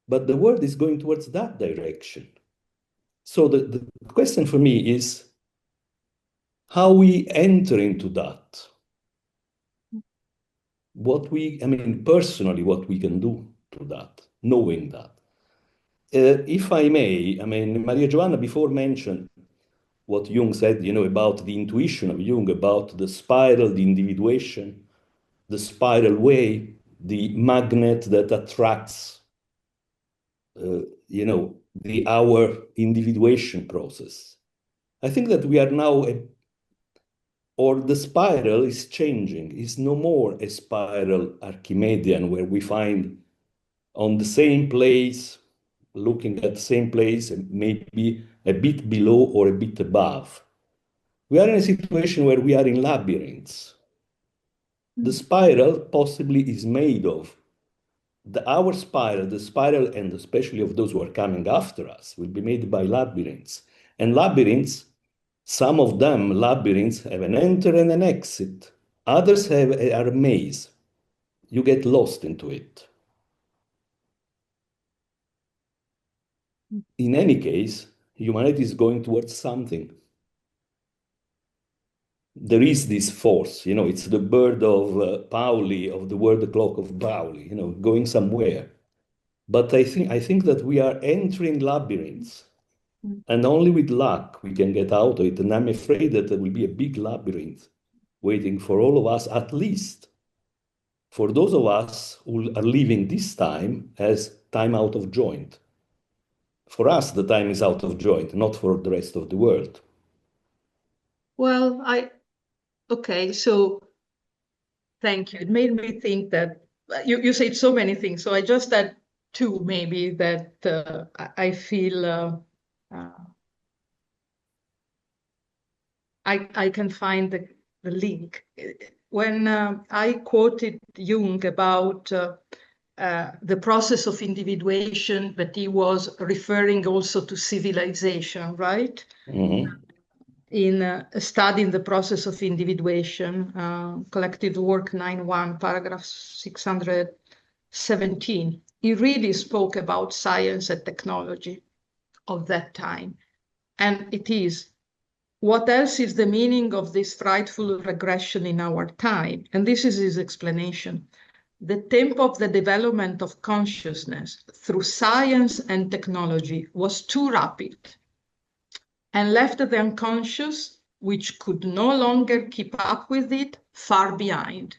[SPEAKER 4] But the world is going towards that direction. So the question for me is how we enter into that. Personally, what we can do to that, knowing that. If I may, Maria Giovanna before mentioned what Jung said, about the intuition of Jung, about the spiral, the individuation, the spiral way, the magnet that attracts, our individuation process. I think that we are now, or the spiral is changing. It's no more a spiral Archimedean where we find on the same place, looking at the same place, maybe a bit below or a bit above. We are in a situation where we are in labyrinths. The spiral possibly is made of our spiral, the spiral, and especially of those who are coming after us, will be made by labyrinths. And labyrinths, some of them, labyrinths, have an enter and an exit. Others are a maze. You get lost into it. In any case, humanity is going towards something. There is this force, it's the bird of Pauli, of the word clock of Pauli, going somewhere. But I think that we are entering labyrinths, and only with luck we can get out of it. And I'm afraid that there will be a big labyrinth waiting for all of us, at least for those of us who are living this time as time out of joint. For us, the time is out of joint, not for the rest of the world.
[SPEAKER 2] Well, okay, so thank you. It made me think that you said so many things. So I just had two maybe that I feel I can find the link. When I quoted Jung about the process of individuation, but he was referring also to civilization, right?
[SPEAKER 4] Mm-hmm.
[SPEAKER 2] In studying the process of individuation, collected work 9.1, paragraph 617. He really spoke about science and technology of that time. And it is, what else is the meaning of this frightful regression in our time? And this is his explanation. the tempo of the development of consciousness through science and technology was too rapid and left the unconscious, which could no longer keep up with it, far behind,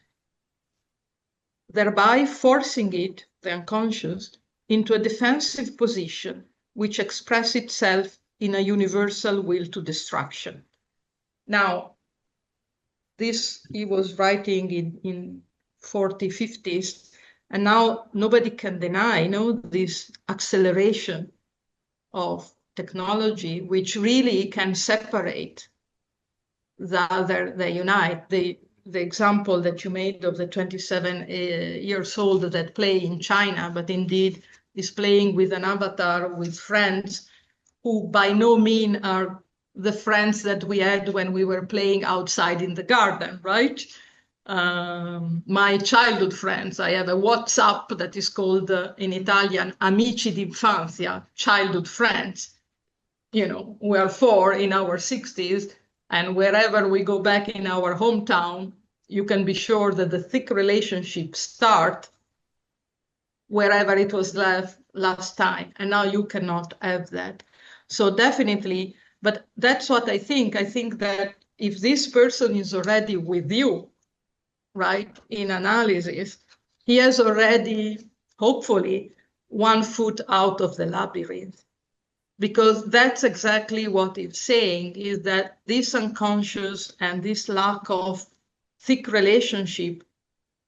[SPEAKER 2] thereby forcing it, the unconscious, into a defensive position, which expresses itself in a universal will to destruction. Now, this he was writing in 40s, 50s, and now nobody can deny, this acceleration of technology, which really can separate they unite. The example that you made of the 27 years old that play in China, but indeed is playing with an avatar with friends who by no means are the friends that we had when we were playing outside in the garden, right? My childhood friends, I have a WhatsApp that is called in Italian Amici d'infanzia, childhood friends. We are 4 in our 60s, and wherever we go back in our hometown, you can be sure that the thick relationships start wherever it was left last time. And now you cannot have that. So definitely, but that's what I think. I think that if this person is already with you, right, in analysis, he has already, hopefully, 1 foot out of the labyrinth. Because that's exactly what it's saying, is that this unconscious and this lack of thick relationship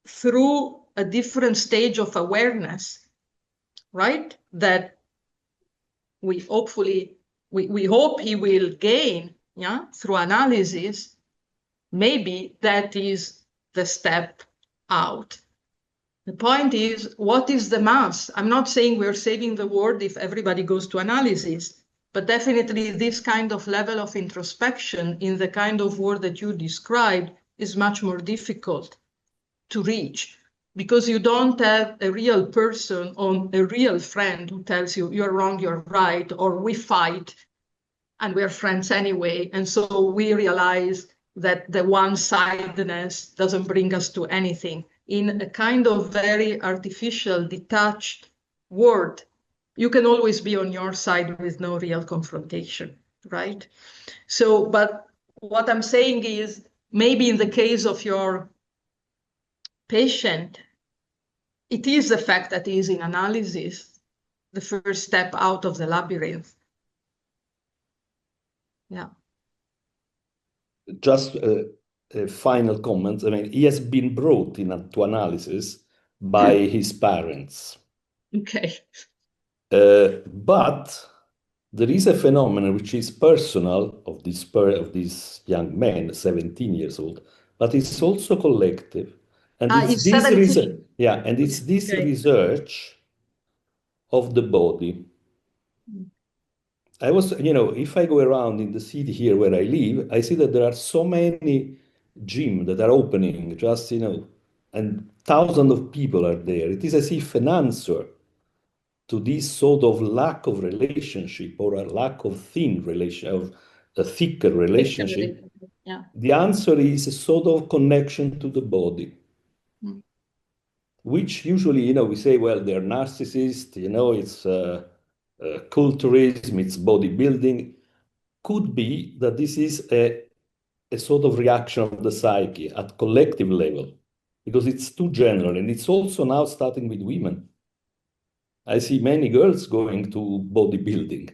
[SPEAKER 2] through a different stage of awareness, right? That we hopefully, we hope he will gain, through analysis. Maybe that is the step out. The point is, what is the mass? I'm not saying we're saving the world if everybody goes to analysis, but definitely this kind of level of introspection in the kind of world that you described is much more difficult to reach, because you don't have a real person or a real friend who tells you you're wrong, you're right, or we fight and we're friends anyway. And so we realize that the one-sidedness doesn't bring us to anything. In a kind of very artificial, detached world, you can always be on your side with no real confrontation, right? So, but what I'm saying is, maybe in the case of your patient, it is the fact that he is in analysis, the first step out of the labyrinth. Yeah.
[SPEAKER 4] Just a final comment. I mean, he has been brought to analysis by his parents.
[SPEAKER 2] Okay.
[SPEAKER 4] But there is a phenomenon which is personal of this young man, 17 years old, but it's also collective. And it's this research of the body. I was, if I go around in the city here where I live, I see that there are so many gyms that are opening, just, and thousands of people are there. It is as if an answer to this sort of lack of relationship or a lack of a thicker relationship.
[SPEAKER 2] Yeah.
[SPEAKER 4] The answer is a sort of connection to the body. Which usually, we say, well, they're narcissists, it's culturism, it's bodybuilding. Could be that this is a sort of reaction of the psyche at collective level, because it's too general, and it's also now starting with women. I see many girls going to bodybuilding.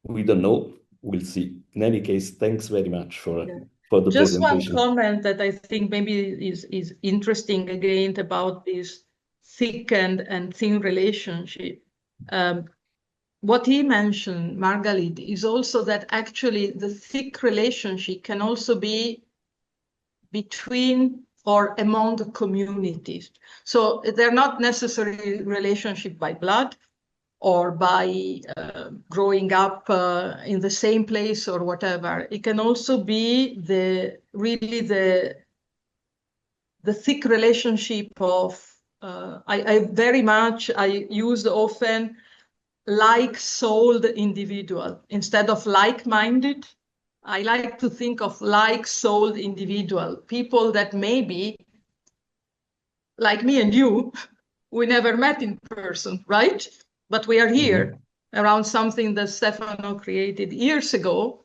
[SPEAKER 4] We don't know. We'll see. In any case, thanks very much for the
[SPEAKER 2] Just
[SPEAKER 4] presentation.
[SPEAKER 2] one comment that I think maybe is interesting again about this thick and thin relationship. What he mentioned, Margalit, is also that actually the thick relationship can also be between or among the communities. So they're not necessarily relationship by blood or by growing up in the same place or whatever. It can also be the thick relationship of, I use often like-souled individual instead of like-minded. I like to think of like-souled individual, people that maybe like me and you, we never met in person, right? But we are here around something that Stefano created years ago,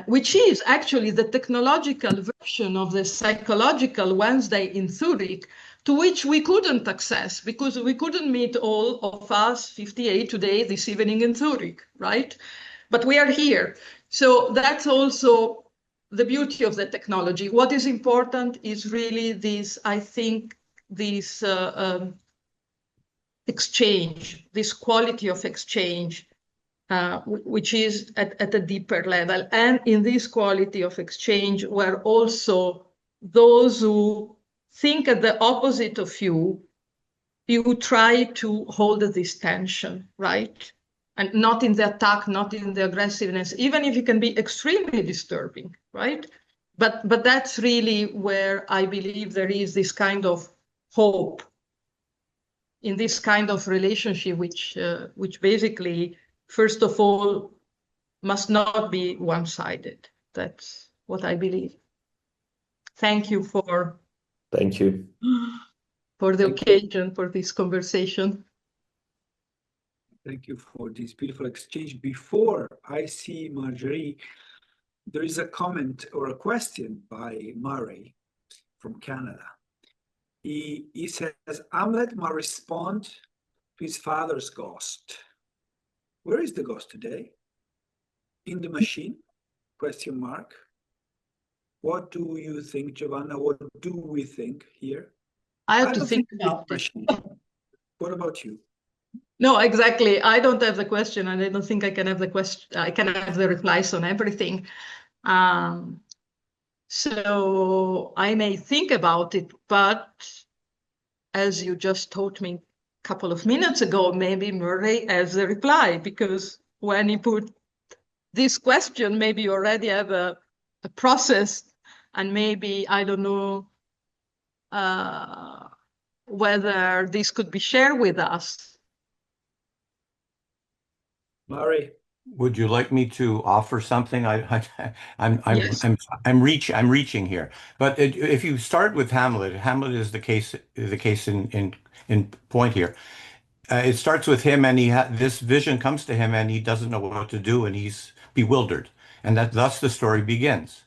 [SPEAKER 2] which is actually the technological version of the psychological Wednesday in Zurich, to which we couldn't access because we couldn't meet all of us 58 today, this evening in Zurich, right? But we are here. So that's also the beauty of the technology. What is important is really this, I think, this exchange, this quality of exchange, which is at a deeper level. And in this quality of exchange, where also those who think at the opposite of you try to hold this tension, right? And not in the attack, not in the aggressiveness, even if it can be extremely disturbing, right? But that's really where I believe there is this kind of hope in this kind of relationship, which basically, first of all, must not be one-sided. That's what I believe. Thank you for the occasion, for this conversation.
[SPEAKER 1] Thank you for this beautiful exchange. Before I see Marjorie, there is a comment or a question by Murray from Canada. He says, Hamlet must respond to his father's ghost. Where is the ghost today? In the machine? Question mark. What do you think, Giovanna? What do we think here?
[SPEAKER 2] I have to think about it.
[SPEAKER 1] What about you?
[SPEAKER 2] No, exactly. I don't have the question, and I don't think I can have the question. I can have the replies on everything. So I may think about it, but as you just told me a couple of minutes ago, maybe Murray has a reply, because when he put this question, maybe you already have a process, and maybe, I don't know whether this could be shared with us.
[SPEAKER 1] Murray,
[SPEAKER 5] would you like me to offer something?
[SPEAKER 2] Yes.
[SPEAKER 5] I'm reaching here. But if you start with Hamlet, Hamlet is the case in point here. It starts with him, and this vision comes to him, and he doesn't know what to do, and he's bewildered, and thus the story begins,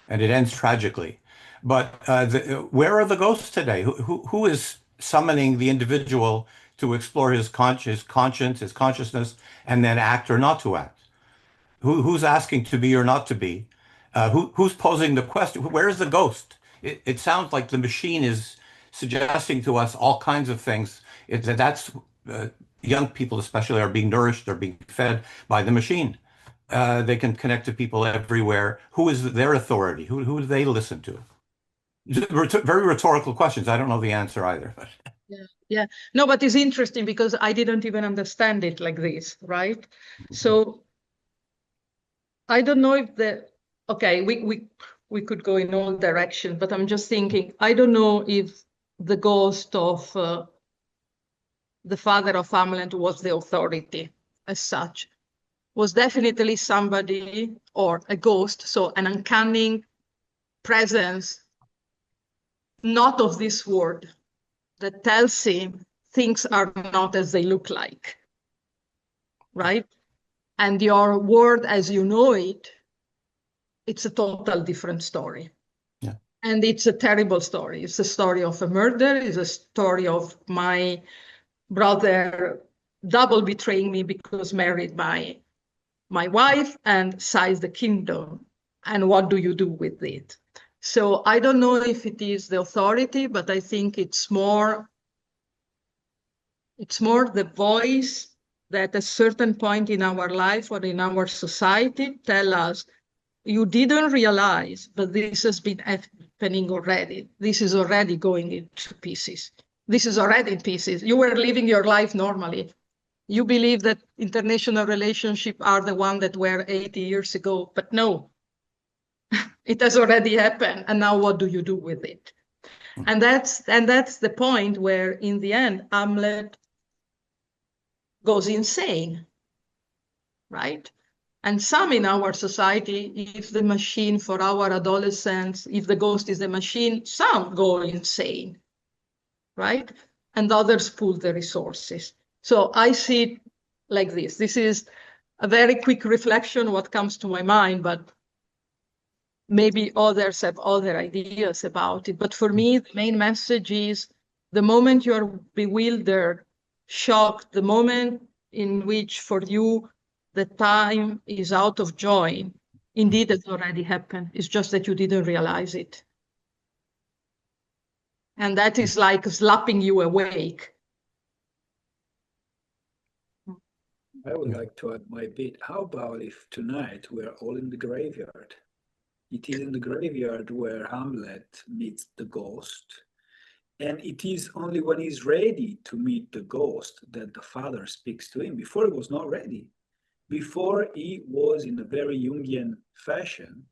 [SPEAKER 5] and it ends tragically. But where are the ghosts today? Who is summoning the individual to explore his conscience, his consciousness, and then act or not to act? Who's asking to be or not to be? Who's posing the question? Where is the ghost? It sounds like the machine is suggesting to us all kinds of things. That's young people especially are being nourished, they're being fed by the machine. They can connect to people everywhere. Who is their authority? Who do they listen to? Very rhetorical questions. I don't know the answer either. But.
[SPEAKER 2] Yeah. No, but it's interesting because I didn't even understand it like this, right? So I don't know if we could go in all directions, but I'm just thinking, I don't know if the ghost of the father of Hamlet was the authority as such. Was definitely somebody or a ghost, so an uncanny presence, not of this world, that tells him things are not as they look like, right? And your world as you know it, it's a total different story.
[SPEAKER 5] Yeah.
[SPEAKER 2] And it's a terrible story. It's a story of a murder. It's a story of my brother double betraying me because married my wife and seized the kingdom. And what do you do with it? So I don't know if it is the authority, but I think it's more the voice that at a certain point in our life or in our society tell us, you didn't realize, but this has been happening already. This is already going into pieces. This is already in pieces. You were living your life normally. You believe that international relationships are the one that were 80 years ago, but no, it has already happened. And now what do you do with it? And that's the point where in the end, Hamlet goes insane, right? And some in our society, if the machine for our adolescents, if the ghost is the machine, some go insane. right? And others pull the resources. So I see it like this. This is a very quick reflection, what comes to my mind, but maybe others have other ideas about it. But for me, the main message is the moment you're bewildered, shocked, the moment in which for you the time is out of joint, indeed it's already happened. It's just that you didn't realize it. And that is like slapping you awake.
[SPEAKER 1] I would like to add my bit. How about if tonight we're all in the graveyard? It is in the graveyard where Hamlet meets the ghost. And it is only when he's ready to meet the ghost that the father speaks to him. Before he was not ready. Before he was in a very Jungian fashion,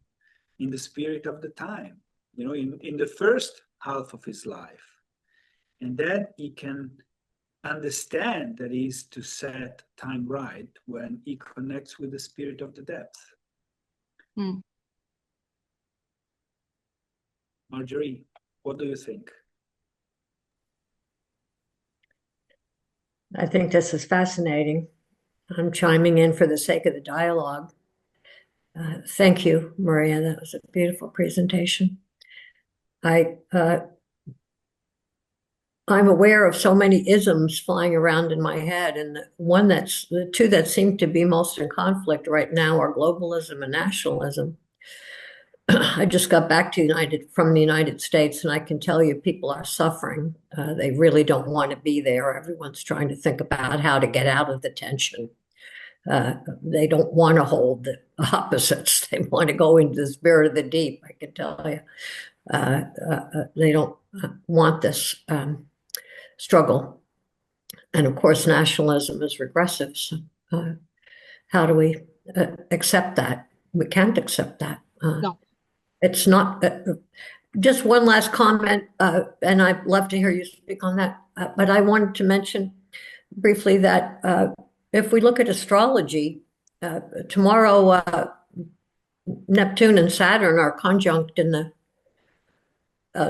[SPEAKER 1] in the spirit of the time, you know, in the first half of his life. And then he can understand that is to set time right when he connects with the spirit of the depth.
[SPEAKER 2] Mm.
[SPEAKER 1] Marjorie, what do you think?
[SPEAKER 6] I think this is fascinating. I'm chiming in for the sake of the dialogue. Thank you, Maria. That was a beautiful presentation. I'm aware of so many isms flying around in my head, and the two that seem to be most in conflict right now are globalism and nationalism. I just got back from the United States, and I can tell you people are suffering. They really don't want to be there. Everyone's trying to think about how to get out of the tension. They don't want to hold the opposites. They want to go into the spirit of the deep, I can tell you. They don't want this struggle. And of course, nationalism is regressive. So how do we accept that? We can't accept that.
[SPEAKER 2] No.
[SPEAKER 6] It's not, just one last comment, and I'd love to hear you speak on that, but I wanted to mention briefly that if we look at astrology, tomorrow Neptune and Saturn are conjunct in the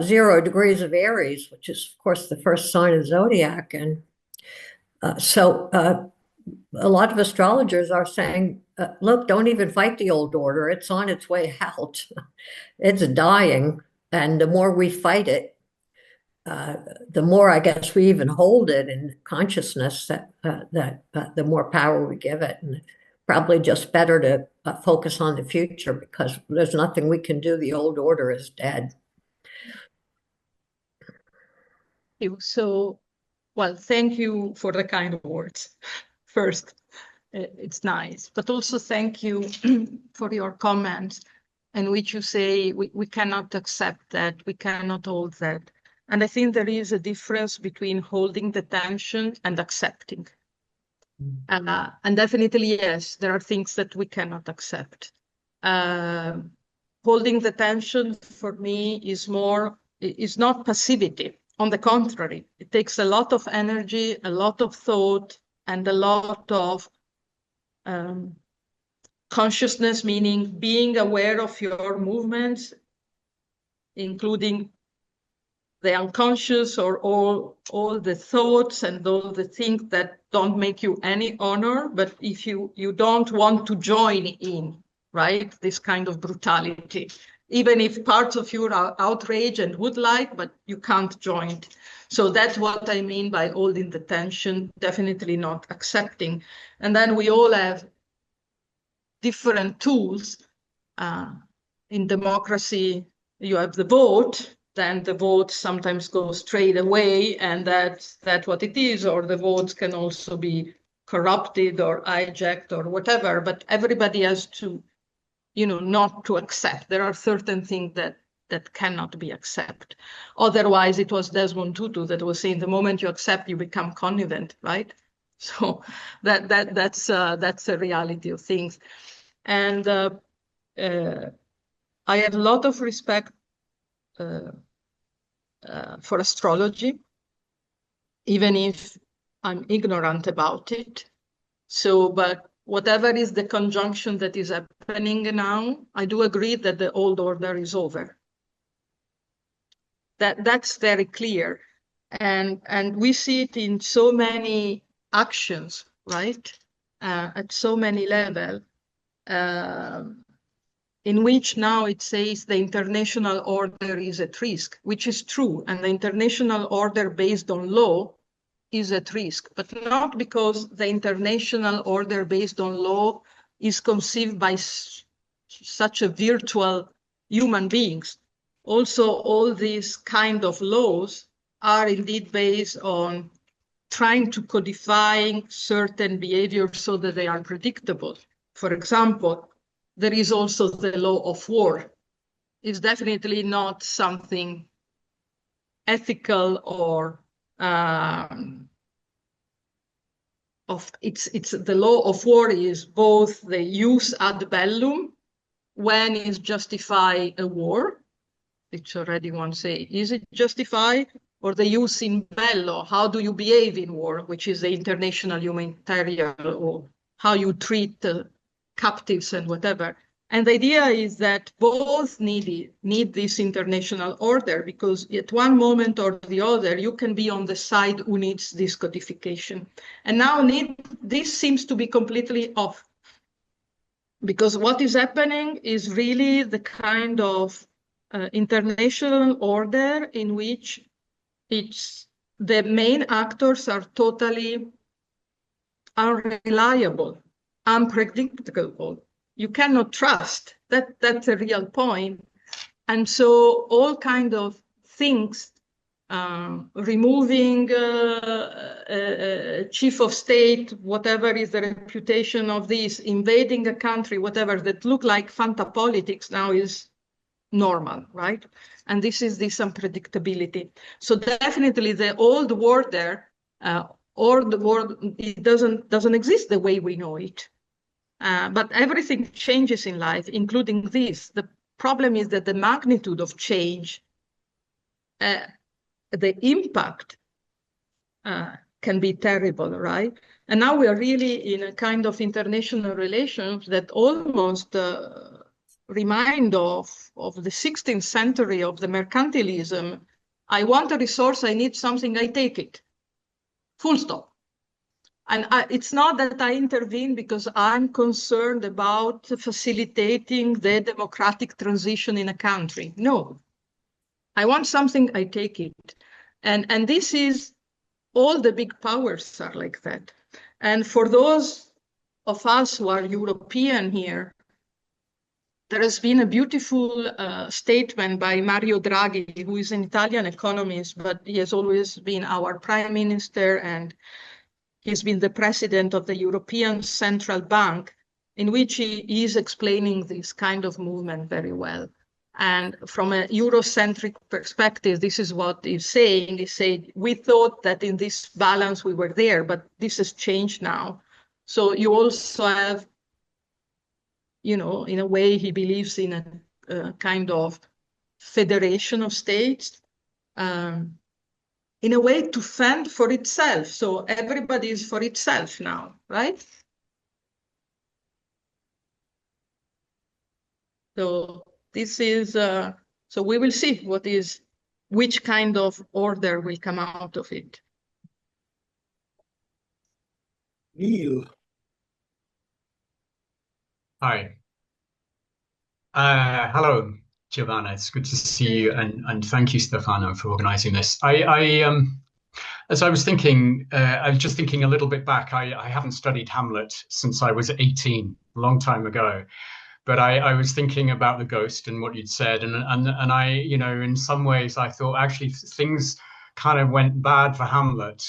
[SPEAKER 6] 0 degrees of Aries, which is, of course, the first sign of the zodiac. And so a lot of astrologers are saying, look, don't even fight the old order. It's on its way out. It's dying. And the more we fight it, the more, I guess, we even hold it in consciousness, that the more power we give it. And probably just better to focus on the future, because there's nothing we can do. The old order is dead.
[SPEAKER 2] So, well, thank you for the kind words. First, it's nice, but also thank you for your comments in which you say we cannot accept that, we cannot hold that. And I think there is a difference between holding the tension and accepting. And definitely, yes, there are things that we cannot accept. Holding the tension for me is not passivity. On the contrary, it takes a lot of energy, a lot of thought, and a lot of consciousness, meaning being aware of your movements, including the unconscious or all the thoughts and all the things that don't make you any honor, but if you don't want to join in, right, this kind of brutality, even if parts of you are outraged and would like, but you can't join it. So that's what I mean by holding the tension, definitely not accepting. And then we all have different tools. In democracy, you have the vote, then the vote sometimes goes straight away, and that's what it is, or the votes can also be corrupted or hijacked or whatever, but everybody has to, not to accept. There are certain things that cannot be accepted. Otherwise, it was Desmond Tutu that was saying, the moment you accept, you become connivent, right? So that's a reality of things. And I have a lot of respect for astrology, even if I'm ignorant about it. So, but whatever is the conjunction that is happening now, I do agree that the old order is over. That's very clear. And we see it in so many actions, right? At so many levels, in which now it says the international order is at risk, which is true. And the international order based on law is at risk, but not because the international order based on law is conceived by such a virtual human beings. Also, all these kind of laws are indeed based on trying to codify certain behaviors so that they are predictable. For example, there is also the law of war. It's definitely not something ethical or it's the law of war is both the use ad bellum, when is justify a war, which already one say, is it justified? Or the use in bello, how do you behave in war, which is the international humanitarian, or how you treat captives and whatever. And the idea is that both need this international order, because at one moment or the other, you can be on the side who needs this codification. And now this seems to be completely off, because what is happening is really the kind of international order in which the main actors are totally unreliable, unpredictable. You cannot trust. That's a real point. And so all kind of things, removing chief of state, whatever is the reputation of this, invading a country, whatever, that look like Fanta politics now is normal, right? And this is this unpredictability. So definitely the old order, it doesn't exist the way we know it. But everything changes in life, including this. The problem is that the magnitude of change, the impact can be terrible, right? And now we are really in a kind of international relations that almost remind of the 16th century of the mercantilism. I want a resource, I need something, I take it. Full stop. And it's not that I intervene because I'm concerned about facilitating the democratic transition in a country. No, I want something, I take it. And this is, all the big powers are like that. And for those of us who are European here, there has been a beautiful statement by Mario Draghi, who is an Italian economist, but he has always been our prime minister, and he's been the president of the European Central Bank, in which he is explaining this kind of movement very well. And from a Eurocentric perspective, this is what he's saying. He said, we thought that in this balance we were there, but this has changed now. So you also have, you know, in a way, he believes in a kind of federation of states, in a way to fend for itself. So everybody is for itself now, right? So this is, so we will see which kind of order will come out of it.
[SPEAKER 1] Neil.
[SPEAKER 7] Hi. Hello, Giovanna. It's good to see you, and thank you, Stefano, for organizing this. As I was thinking, I was just thinking a little bit back. I haven't studied Hamlet since I was 18, a long time ago. But I was thinking about the ghost and what you'd said, and I, you know, in some ways I thought actually things kind of went bad for Hamlet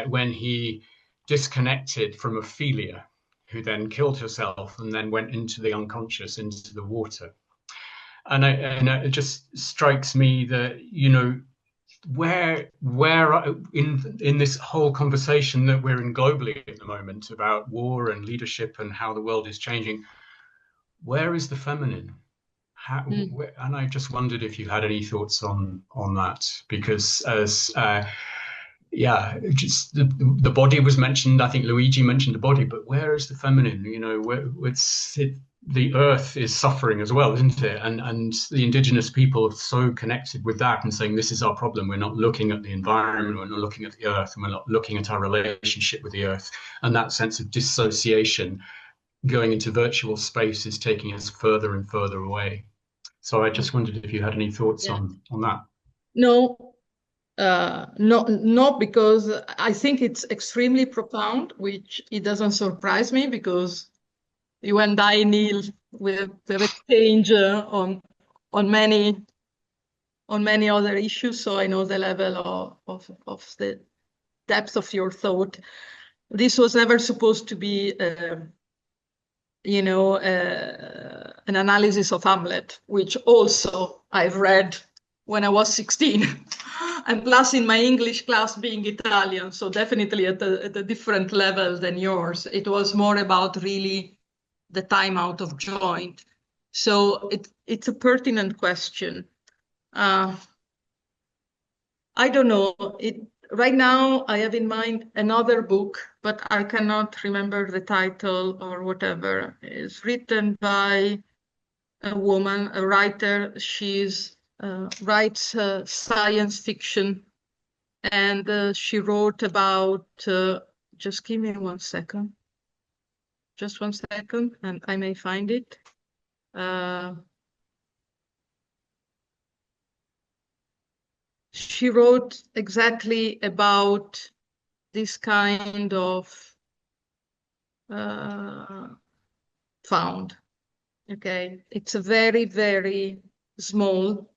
[SPEAKER 7] when he disconnected from Ophelia, who then killed herself and then went into the unconscious, into the water. And it just strikes me that, you know, where in this whole conversation that we're in globally at the moment about war and leadership and how the world is changing, where is the feminine? And I just wondered if you had any thoughts on that, because as just the body was mentioned. I think Luigi mentioned the body, but where is the feminine? You know, the earth is suffering as well, isn't it? And the indigenous people are so connected with that and saying, this is our problem. We're not looking at the environment, we're not looking at the earth, and we're not looking at our relationship with the earth. And that sense of dissociation going into virtual space is taking us further and further away. So I just wondered if you had any thoughts on that.
[SPEAKER 2] No, no, because I think it's extremely profound, which it doesn't surprise me because you and I, Neil, we've exchanged on many other issues, so I know the level of the depth of your thought. This was never supposed to be, an analysis of Hamlet, which also I've read when I was 16, and plus in my English class being Italian, so definitely at a different level than yours. It was more about really the time out of joint. So it's a pertinent question. I don't know. Right now, I have in mind another book, but I cannot remember the title or whatever. It's written by a woman, a writer. She's writes science fiction, and she wrote about. Just give me 1 second. Just 1 second, and I may find it. She wrote exactly about this kind of found. Okay, it's a very, very small.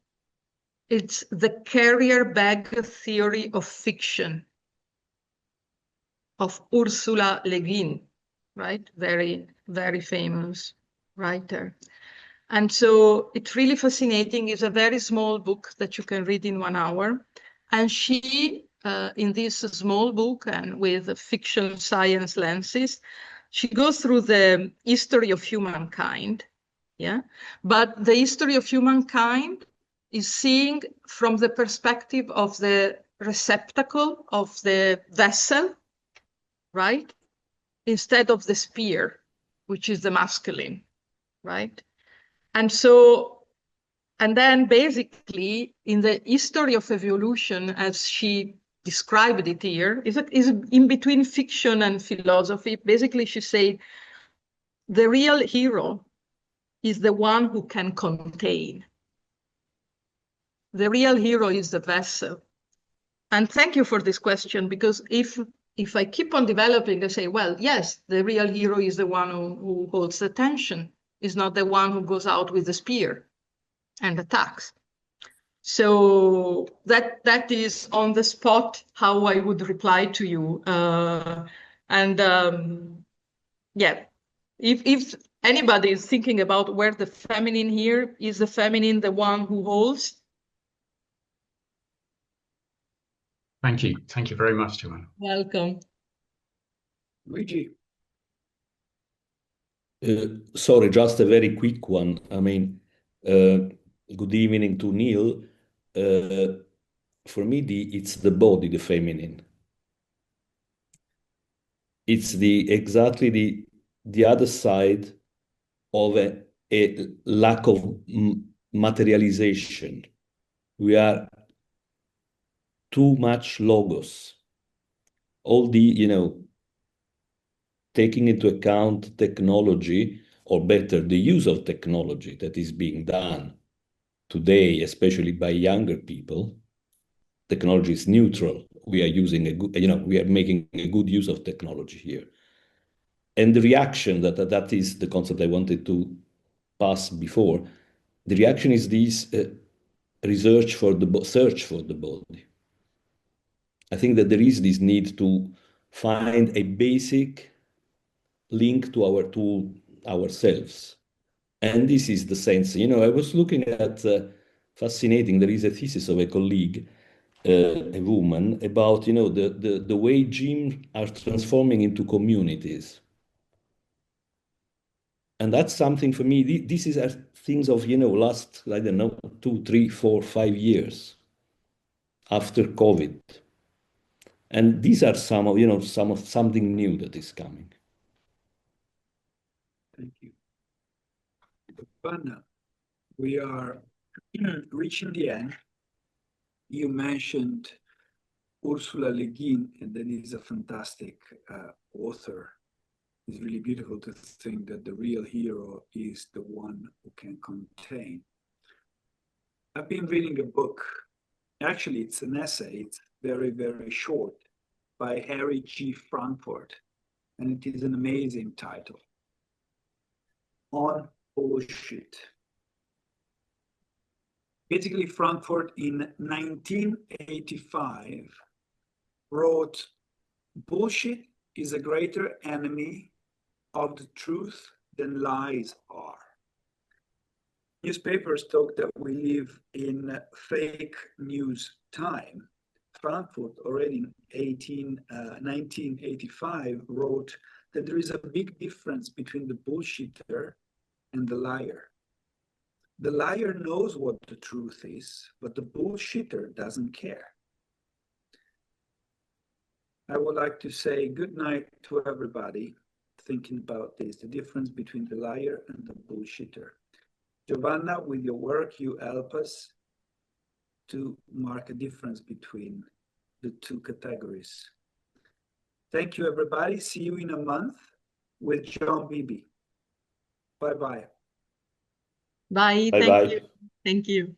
[SPEAKER 2] It's the carrier bag theory of fiction of Ursula Le Guin, right? Very, very famous writer. And so it's really fascinating. It's a very small book that you can read in 1 hour. And she, in this small book and with fiction science lenses, she goes through the history of humankind. Yeah, but the history of humankind is seeing from the perspective of the receptacle of the vessel, right? Instead of the spear, which is the masculine, right? And so, and then basically in the history of evolution, as she described it here, is in between fiction and philosophy. Basically, she said, the real hero is the one who can contain. The real hero is the vessel. And thank you for this question, because if I keep on developing, I say, well, yes, the real hero is the one who holds the tension, is not the one who goes out with the spear and attacks. So that is on the spot how I would reply to you. Yeah, if anybody is thinking about where the feminine here, is the feminine the one who holds?
[SPEAKER 7] Thank you. Thank you very much, Giovanna.
[SPEAKER 2] Welcome.
[SPEAKER 1] Luigi.
[SPEAKER 4] Sorry, just a very quick one. I mean, good evening to Neil. For me, it's the body, the feminine. It's exactly the other side of a lack of materialization. We are too much logos. All the, taking into account technology, or better, the use of technology that is being done today, especially by younger people. Technology is neutral. We are using we are making a good use of technology here. And the reaction, that is the concept I wanted to pass before. The reaction is this search for the body. I think that there is this need to find a basic link to ourselves. And this is the sense, I was looking at, fascinating, there is a thesis of a colleague, a woman, about, the way gyms are transforming into communities. And that's something for me, this is things of, last, I don't know, 2, 3, 4, 5 years after COVID. And these are some of something new that is coming.
[SPEAKER 1] Thank you. Giovanna, we are reaching the end. You mentioned Ursula Le Guin, and that is a fantastic author. It's really beautiful to think that the real hero is the one who can contain. I've been reading a book. Actually, it's an essay. It's very, very short, by Harry G. Frankfurt, and it is an amazing title. On Bullshit. Basically, Frankfurt in 1985 wrote, "Bullshit is a greater enemy of the truth than lies are." Newspapers talk that we live in fake news time. Frankfurt already in 1985 wrote that there is a big difference between the bullshitter and the liar. The liar knows what the truth is, but the bullshitter doesn't care. I would like to say good night to everybody thinking about this, the difference between the liar and the bullshitter. Giovanna, with your work, you help us to mark a difference between the two categories. Thank you, everybody. See you in a month with John Beebe. Bye-bye.
[SPEAKER 2] Bye.
[SPEAKER 4] Bye-bye.
[SPEAKER 2] Thank you. Thank you.